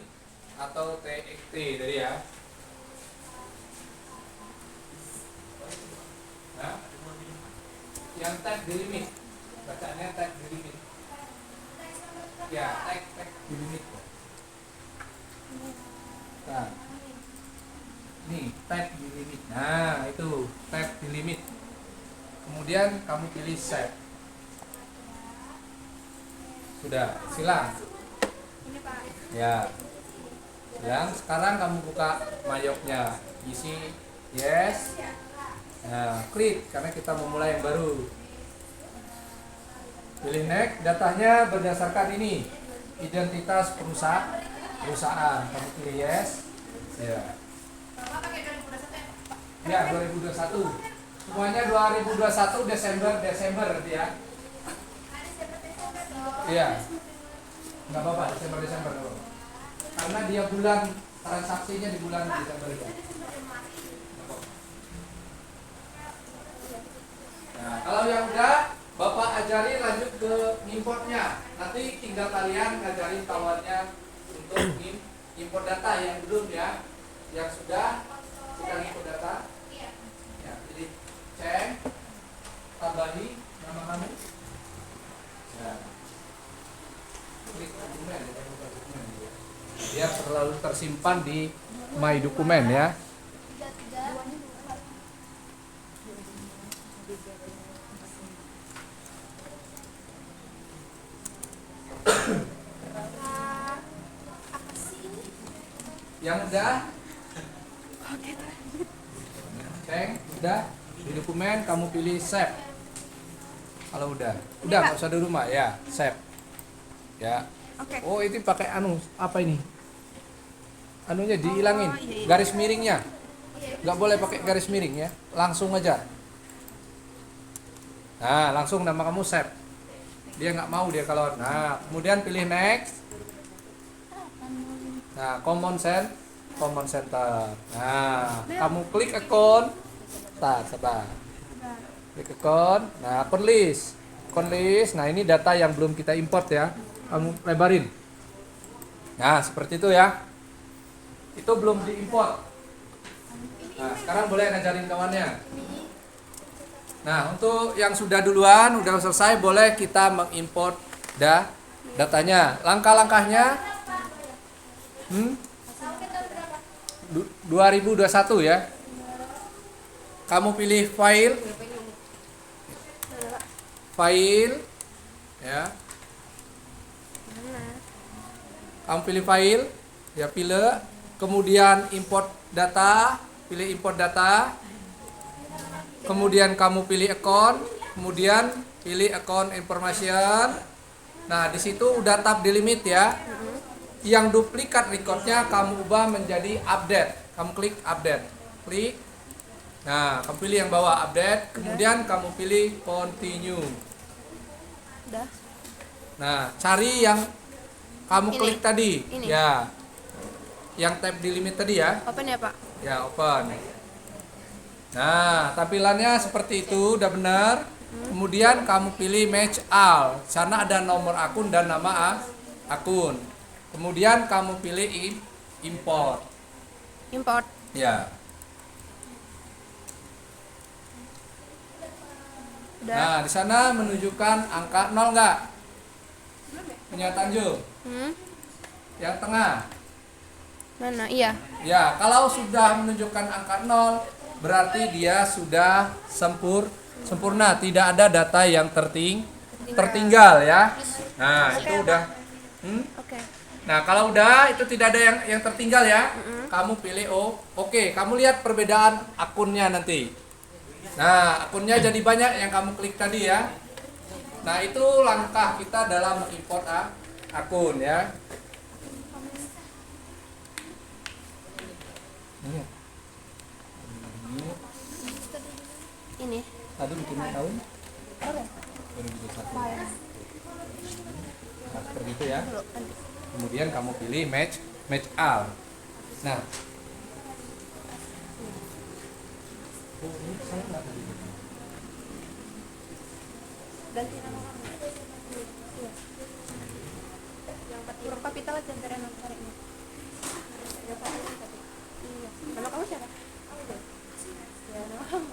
atau TXT tadi ya. Nah, yang tag delimit, bacanya tag delimit. Ya, tag delimit. Nah, nih tag delimit. Nah, itu tag delimit. Kemudian kamu pilih save. Sudah, silang. Ya. Yang sekarang kamu buka mayoknya, isi yes. Nah, klik karena kita memulai yang baru. Pilih next, datanya berdasarkan ini identitas perusahaan. Kamu pilih yes. Ya. Ya, 2021. Semuanya 2021 Desember nanti ya. Iya. Enggak apa-apa, Desember dulu. Karena dia bulan transaksinya di bulan Desember ya. Nah, kalau yang udah Bapak ajari lanjut ke importnya. Nanti tinggal kalian ngajarin kawannya untuk import data yang belum ya. Yang sudah kita import data. Ya, pilih cek, tambahi nama kamu. Ya. Klik dokumen, dia selalu tersimpan di My Dokumen ya. Yang udah, udah di dokumen kamu pilih save. Kalau udah nggak usah di rumah ya, save. Ya. Oke. Oh, itu pakai apa ini? Anunya dihilangin, garis miringnya. Nggak boleh pakai garis miring ya, langsung aja. Nah, langsung nama kamu save. Dia nggak mau dia kalau. Nah, kemudian pilih next. Nah, common center. Nah, kamu klik account. Sabar. Klik account. Nah, account list. Nah, ini data yang belum kita import ya. Kamu lebarin. Nah, seperti itu ya. Itu belum diimport. Nah, sekarang boleh ngajarin kawannya. Nah, untuk yang sudah duluan, udah selesai, boleh kita mengimport datanya. Langkah-langkahnya 2021 ya. Kamu pilih file ya. Kamu pilih file ya, pilih, kemudian import data, pilih import data. Kemudian kamu pilih account, kemudian pilih account information. Nah, di situ udah tab delimit ya. Yang duplikat recordnya kamu ubah menjadi update. Kamu klik update. Klik. Nah, kamu pilih yang bawah update, kemudian kamu pilih continue. Udah. Nah, cari yang kamu Ini. klik tadi. Ini. Ya. Yang tab delimit tadi ya. Open ya, Pak? Ya, open. Nah, tampilannya seperti itu, udah benar. Kemudian kamu pilih match all. Sana ada nomor akun dan nama akun. Kemudian kamu pilih import. Import. Ya. Udah. Nah, di sana menunjukkan angka 0 enggak? Punya Tanjung. Yang tengah. Mana? Iya. Ya, kalau sudah menunjukkan angka 0, berarti dia sudah sempurna, tidak ada data yang tertinggal ya. Nah, itu udah. Oke. Nah, kalau udah itu tidak ada yang tertinggal ya. Kamu pilih oke, kamu lihat perbedaan akunnya nanti. Nah, akunnya jadi banyak yang kamu klik tadi ya. Nah, itu langkah kita dalam mengimport akun ya. Ini. Tadi bikin tahun Oke. 2021. File. Nah, seperti itu ya. Dulu nanti. Kemudian kamu pilih match all. Nah, ini saya nggak tadi. Ganti nama kamu. Iya. Yang huruf kapital aja biar enak carinya. Yang kapital tadi. Iya. Nama kamu siapa? Ya, nama kamu.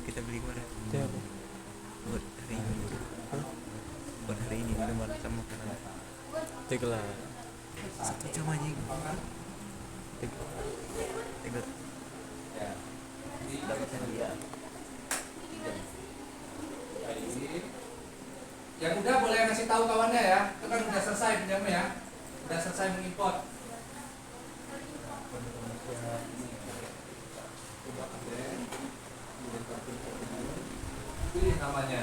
Kita beli kemana? Buat hari ini. Buat hari ini udah malam sama karena tegel 1 jam aja. Tegel. Yang udah boleh ngasih tahu kawannya ya. Itu kan udah selesai pinjamnya ya. Udah selesai mengimport. Pilih namanya.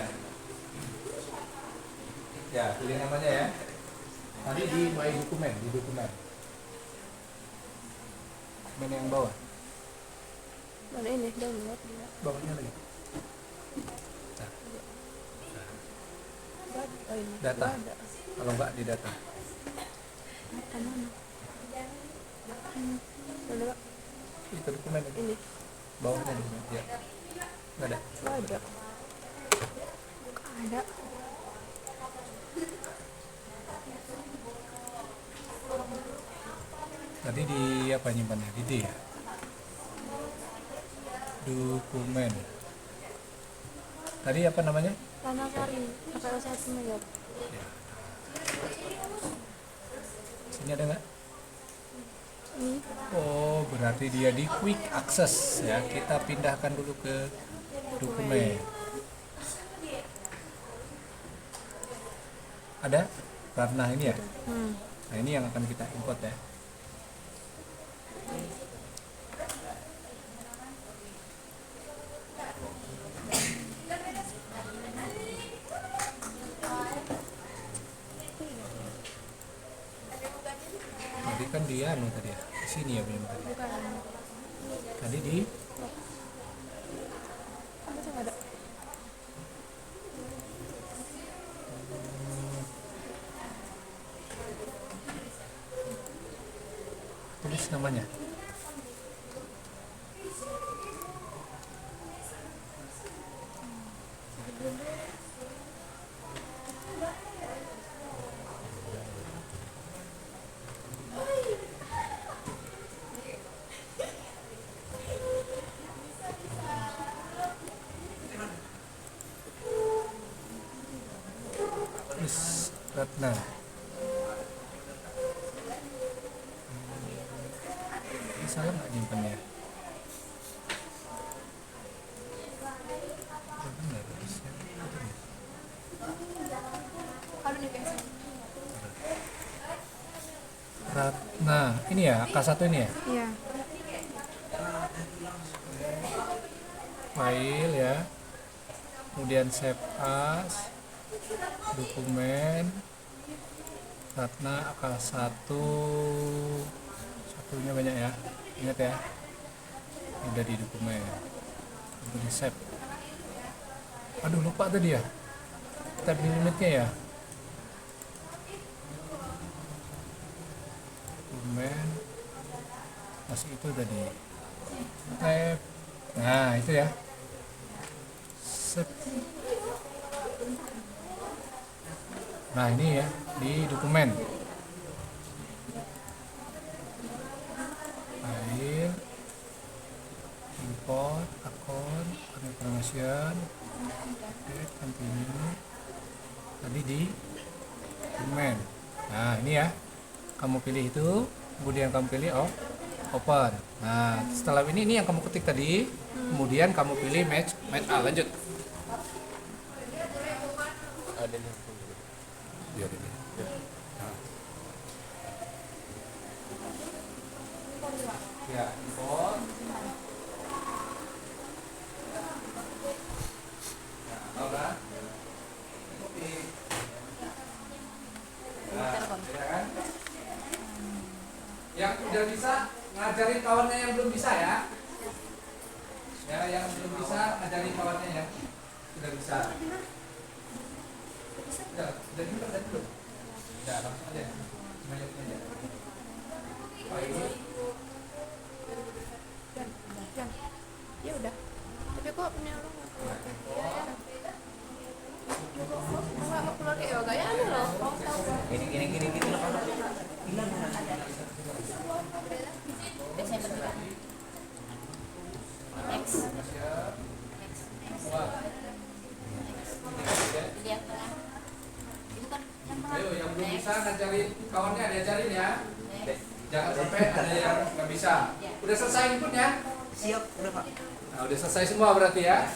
Ya, pilih namanya ya. Tadi di my dokumen, di dokumen. Dokumen yang bawah. Mana ini? Download. Bawahnya lagi. Oh, ini. Data. Ada. Kalau enggak di data. Data mana? Mana, Pak? Itu dokumen ini. Ini. Bawahnya di sini. Ya. Enggak ada. Nggak ada. Kok ada? Tadi di apa nyimpannya? Di D ya? Dokumen. Tadi apa namanya? Lana Sari. KPU 1 Mayor. Ya. Sini ada nggak? Ini. Oh, berarti dia di quick access ya. Kita pindahkan dulu ke dokumen. Ada? Karena ini ya. Nah, ini yang akan kita import ya. Tadi kan dia tadi ya. Di sini ya belum tadi. Bukan. Tadi di Kamu sama ada. tulis namanya. Tulis Ratna. Ini salah nggak nyimpannya? Benar, harusnya. Aduh nih pensil. Ratna, ini ya K1 ini ya. Iya. File ya. Kemudian save as, dokumen, Ratna AK1, satunya banyak ya. Ingat ya. Ini udah di dokumen. Udah di save. Aduh lupa tadi ya. Tab limitnya ya. Dokumen masih itu tadi tab. Nah itu ya. Sep. Nah ini ya di dokumen file import akun information update continue tadi di dokumen. Nah ini ya, kamu pilih itu, kemudian kamu pilih open. Nah setelah ini yang kamu ketik tadi, kemudian kamu pilih match A. Lanjut. Ada nih. Biar ini. Nah. Ya, import. Nah, Laura. Copy. Nah, ya kan? Yang udah bisa ngajarin kawannya yang belum bisa ya. Ya, yang belum bisa ngajarin kawannya ya. Sudah bisa. Udah juga tadi belum? Udah, langsung aja. Semuanya aja. Oh, ini. Ya udah. Tapi kok punya orang nggak mau keluar kayak yoga ya ada loh. Gini loh. Desember juga. Next. Wah. Jadi yang tengah. Itu kan yang tengah. Ayo, yang belum bisa ngajarin kawannya diajarin ya. Jangan sampai ada yang nggak bisa. Udah selesai inputnya? Siap, udah Pak. Nah, udah selesai semua berarti ya.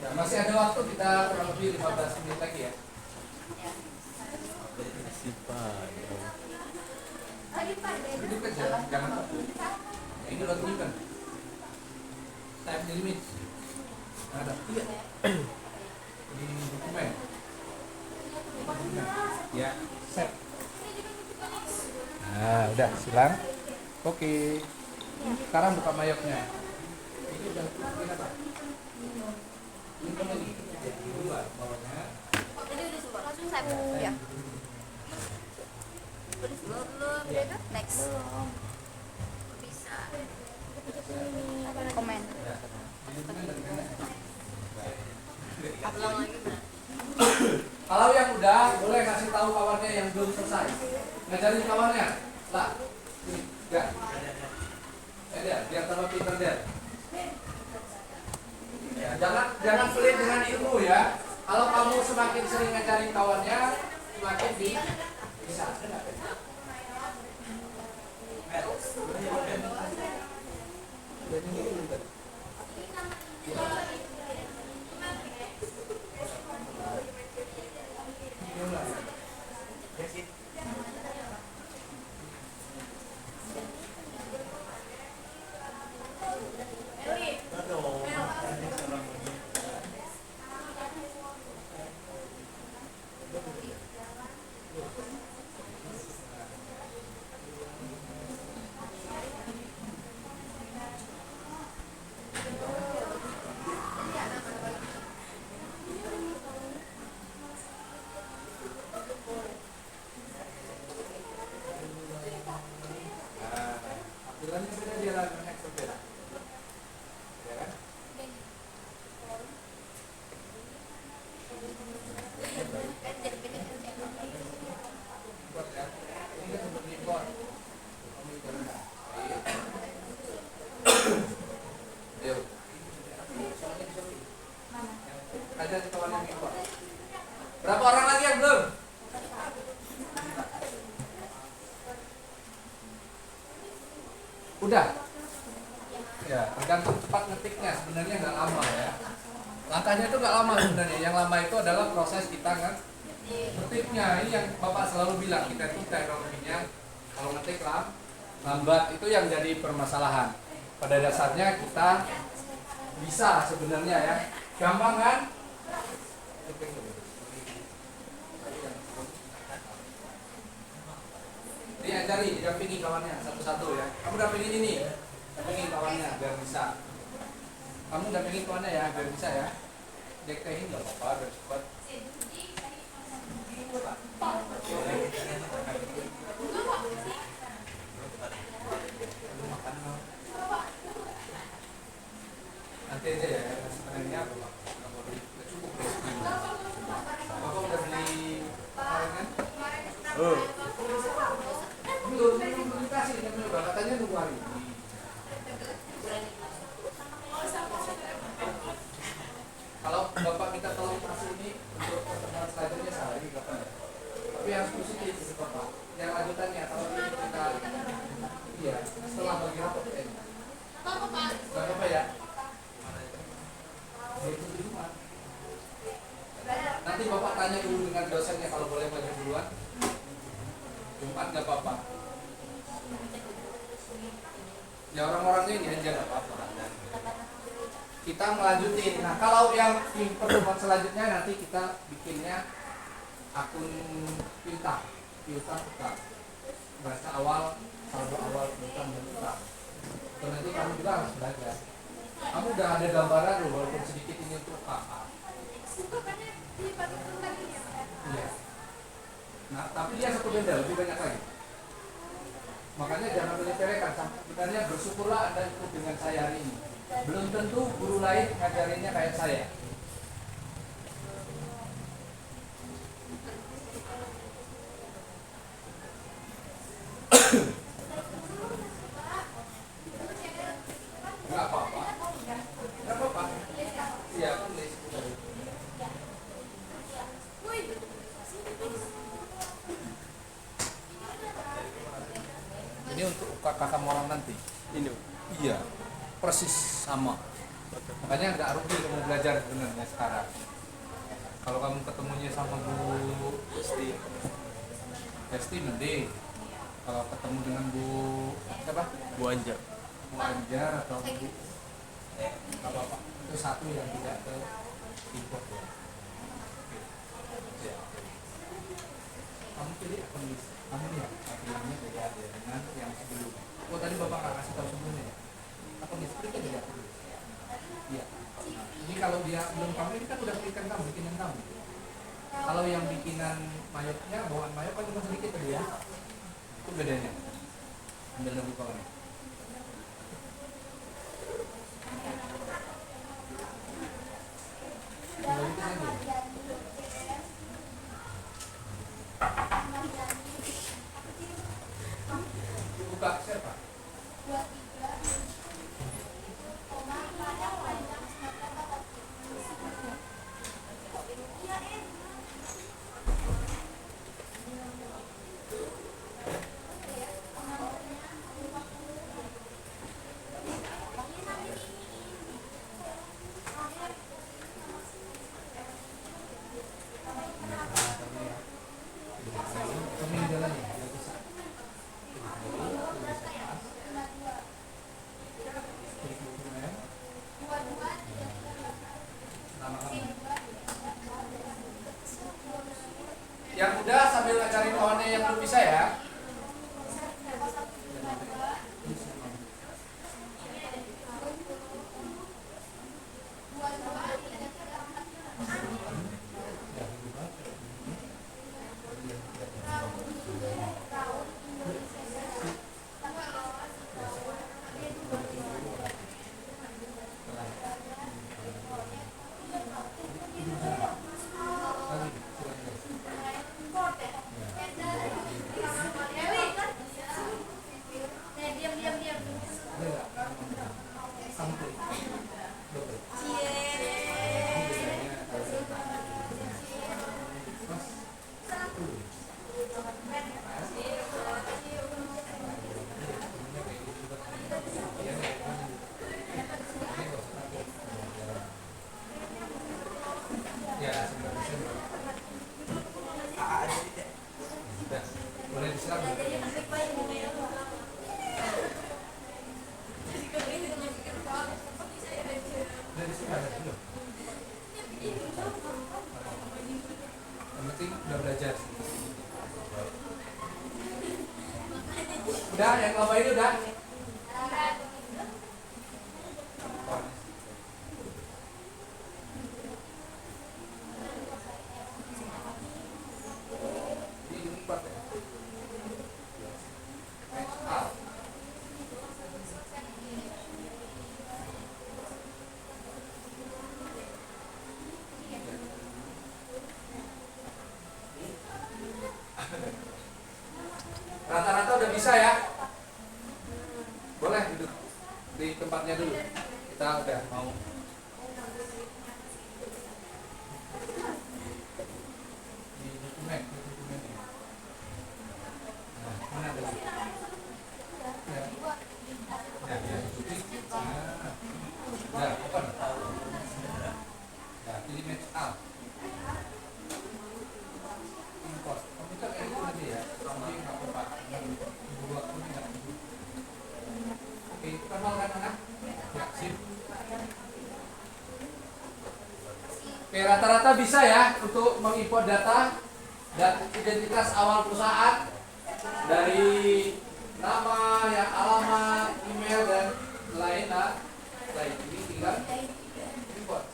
Ya, masih ada waktu kita kurang lebih 15 menit lagi ya. Sifat. Duduk aja, jangan takut. Ini lagi kan. Time limit. Ada. Iya. Di dokumen. Ya, set. Nah, udah silang. Oke. Sekarang buka mayoknya. Ini udah ini apa? Ini kan lagi. Dua bawahnya. Langsung saya ya. belum next. Bisa. Komen. Ulang lagi nah. Kalau yang udah boleh kasih tahu kawannya yang belum selesai. Ngajarin kawannya. Lah. Ini, enggak. Dia, biar tambah pintar dia. Ya, jangan pelit dengan ilmu ya. Kalau kamu semakin sering ngajarin kawannya, semakin bisa. Tampilannya beda dia lagi Excel beda. Ya kan? Buat ya. Ini kan untuk import. Ayo. Ada kawan yang import. Berapa orang lagi yang belum? Udah? Ya, tergantung cepat ngetiknya. Sebenarnya nggak lama ya. Langkahnya itu nggak lama sebenarnya. Yang lama itu adalah proses kita kan ngetiknya. Ini yang Bapak selalu bilang, kita teknologinya kalau ngetik lambat itu yang jadi permasalahan. Pada dasarnya kita bisa sebenarnya ya. Gampang kan? Diajari, didampingi kawannya satu-satu ya. Kamu dampingin ini, dampingin kawannya biar bisa. Kamu dampingin kawannya ya biar bisa ya. Dektehin nggak apa-apa biar cepat. Belum komunikasi, katanya nunggu hari ini. Kalau Bapak minta tolong kasih ini untuk pertemuan selanjutnya sehari kapan ya? Tapi harus positif itu Bapak. Yang lanjutannya kalau kita iya setelah bagi rapot ya. Gak apa ya? Itu Jumat. Nanti Bapak tanya dulu dengan dosennya kalau boleh bagi duluan. Jumat gak apa-apa. Ya orang-orangnya ini aja gak apa-apa. Kita melanjutin. Nah kalau yang di pertemuan selanjutnya nanti kita bikinnya akun piutang, bahasa awal, saldo awal piutang dan piutang. So, nanti kamu juga harus belajar. Kamu udah ada gambaran loh walaupun sedikit ini untuk apa. Iya. Nah tapi dia satu benda lebih banyak lagi. Makanya jangan menyepelekan. Sebenarnya bersyukurlah Anda ikut dengan saya hari ini. Belum tentu guru lain ngajarinnya kayak saya. Enggak apa-apa. Enggak apa-apa. Iya, tulis. Ini untuk kakak orang nanti. Ini. Iya, persis sama. Makanya nggak rugi kamu belajar sebenarnya sekarang. Kalau kamu ketemunya sama Bu Esti mending. Kalau ketemu dengan Bu siapa? Bu Anja. Bu Anjar atau Bu apa-apa. Itu satu yang tidak ke import ya. Ya. Kamu pilih akun list. Kamu lihat akunnya beda dengan yang sebelumnya. Oh tadi Bapak nggak kasih tahu sebelumnya ya? Akun list itu beda dulu. Iya. Nah, ini kalau dia belum kamu ini kan udah bikin kamu, bikinan kamu. Kalau yang bikinan mayoknya, bawaan mayok kan cuma sedikit tadi ya. Itu bedanya. Ambil dulu kawan. Balikin aja. Buka siapa? Kami jalan ya, nggak bisa. Yang udah sambil ngajarin kawannya yang belum bisa ya. Ya, sebenarnya. Boleh disiram. Udah disiram dulu. Yang penting udah belajar. Udah, yang lama ini udah. Ini empat ya. bisa ya? Boleh duduk di tempatnya dulu. Kita udah mau. Di dokumen ya. Nah, mana dulu? Ya. Ya, ya, duduk. Nah, open. Ya, pilih match out. Import. Komputer kayak gitu aja ya. Jadi nggak apa-apa. Dua kuning nggak. Oke, kita mau kan anak? Ya, sip. Oke, rata-rata bisa ya untuk mengimport data dan identitas awal perusahaan dari nama, ya, alamat, email dan lain. Ini tinggal import.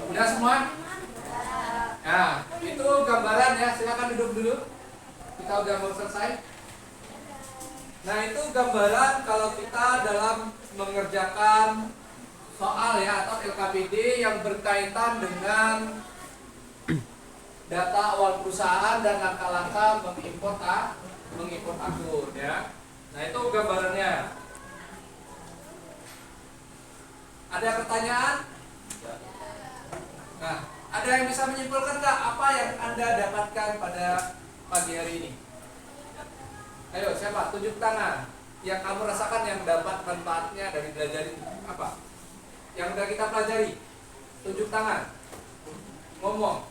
Udah semua? Nah, itu gambaran ya. Silakan duduk dulu. Kita udah mau selesai. Nah, itu gambaran kalau kita dalam mengerjakan soal ya atau LKPD yang berkaitan dengan data awal perusahaan dan langkah-langkah mengimport akun ya. Nah, itu gambarannya. Ada pertanyaan? Nah, ada yang bisa menyimpulkan nggak apa yang Anda dapatkan pada pagi hari ini? Ayo, siapa? Tunjuk tangan. Yang kamu rasakan yang dapat manfaatnya dari belajar ini apa? Yang udah kita pelajari. Tunjuk tangan. Ngomong.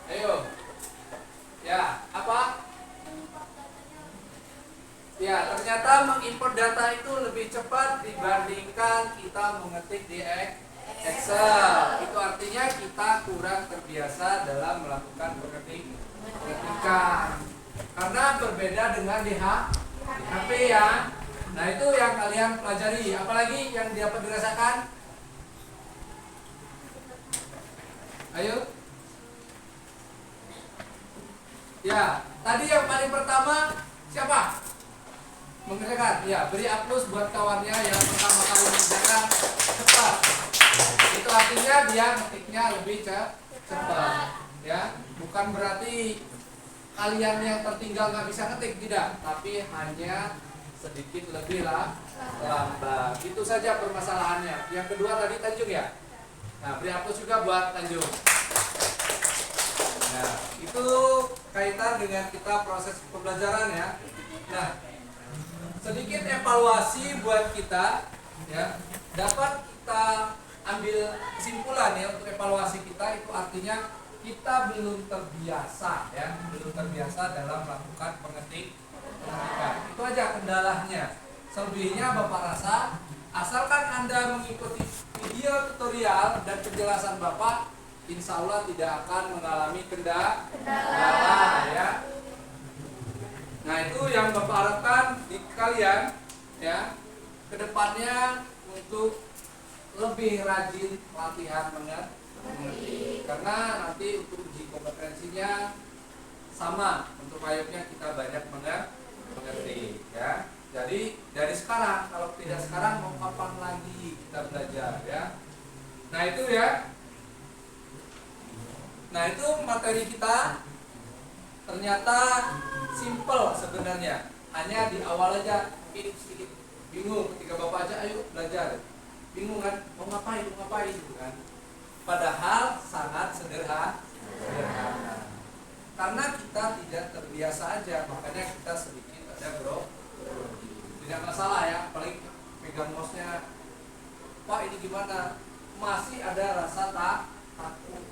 Ayo. Ya, apa? Ya, ternyata mengimport data itu lebih cepat dibandingkan kita mengetik di Excel. Itu artinya kita kurang terbiasa dalam melakukan pengetikan. Karena berbeda dengan di HP ya. Nah, itu yang kalian pelajari. Apalagi yang dapat dirasakan? Ayo. Ya, tadi yang paling pertama siapa? Mengerjakan, ya, beri aplaus buat kawannya yang pertama kali mengerjakan cepat. Itu artinya dia ngetiknya lebih cepat, ya. Bukan berarti kalian yang tertinggal nggak bisa ngetik, tidak, tapi hanya sedikit lebih lambat. Itu saja permasalahannya. Yang kedua tadi Tanjung ya. Nah, beri aplaus juga buat Tanjung. Nah, itu kaitan dengan kita proses pembelajaran ya. Nah, sedikit evaluasi buat kita ya, dapat kita ambil kesimpulan ya untuk evaluasi kita itu artinya kita belum terbiasa ya, belum terbiasa dalam melakukan pengetikan. Itu aja kendalanya. Selebihnya Bapak rasa asalkan Anda mengikuti video tutorial dan penjelasan Bapak, insya Allah tidak akan mengalami kendala ya. Nah, itu yang Bapak harapkan di kalian ya, kedepannya untuk lebih rajin latihan mengerti. Karena nanti untuk uji kompetensinya sama, untuk IELTS-nya kita banyak mengerti ya. Jadi dari sekarang, kalau tidak sekarang mau kapan lagi kita belajar ya. Nah, itu ya. Nah, itu materi kita ternyata simple sebenarnya, hanya di awal aja mungkin sedikit bingung ketika Bapak aja ayo belajar, bingung kan mau ngapain gitu kan, padahal sangat sederhana karena kita tidak terbiasa aja, makanya kita sedikit ada bro, tidak masalah ya, paling pegang mouse-nya Pak ini gimana? Masih ada rasa takut.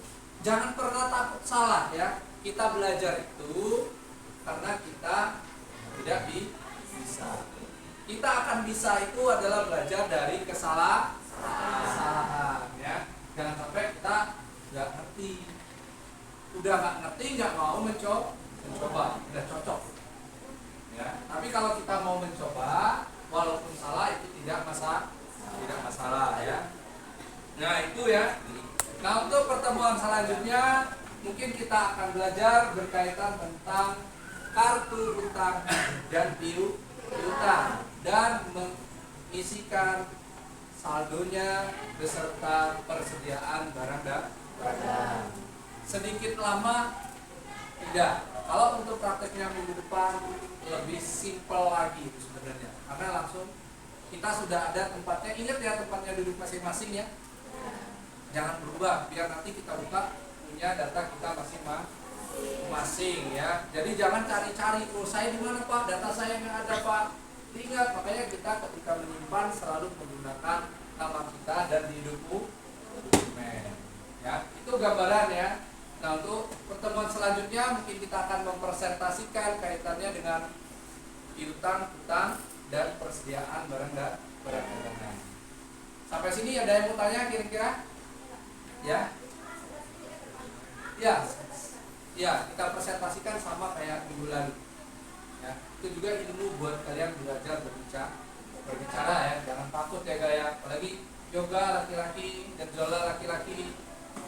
Jangan pernah takut salah ya. Kita belajar itu karena kita tidak bisa. Kita akan bisa itu adalah belajar dari kesalahan ya. Jangan sampai kita nggak ngerti. Udah nggak ngerti, nggak mau mencoba, udah cocok. Ya. Tapi kalau kita mau mencoba, walaupun salah itu tidak masalah ya. Nah itu ya. Nah untuk pertemuan selanjutnya mungkin kita akan belajar berkaitan tentang kartu utang dan piutang dan mengisikan saldonya beserta persediaan barang dan sedikit lama tidak. Kalau untuk prakteknya minggu depan lebih simpel lagi itu sebenarnya, karena langsung kita sudah ada tempatnya. Ingat ya tempatnya duduk masing-masing ya. Jangan berubah biar nanti kita buka punya data kita masing-masing ya. Jadi jangan cari-cari, oh saya di mana Pak, data saya nggak ada Pak. Ingat, makanya kita ketika menyimpan selalu menggunakan nama kita dan di dokumen ya. Itu gambaran ya. Nah untuk pertemuan selanjutnya mungkin kita akan mempresentasikan kaitannya dengan piutang, utang dan persediaan barang dagangan. Sampai sini ada yang mau tanya kira-kira? Ya, kita presentasikan sama kayak minggu lalu. Ya, itu juga ilmu buat kalian belajar berbicara ya, jangan takut ya gaya. Apalagi yoga laki-laki dan zola laki-laki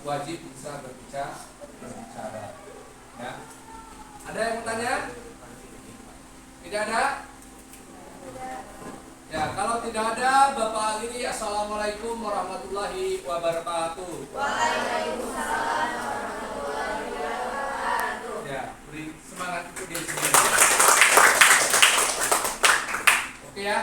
wajib bisa berbicara. Ya, ada yang mau tanya? Tidak ada? Ya, kalau tidak ada, Bapak Aliri, assalamualaikum warahmatullahi wabarakatuh. Waalaikumsalam warahmatullahi wabarakatuh. Ya, beri semangat itu dia sendiri. Oke ya.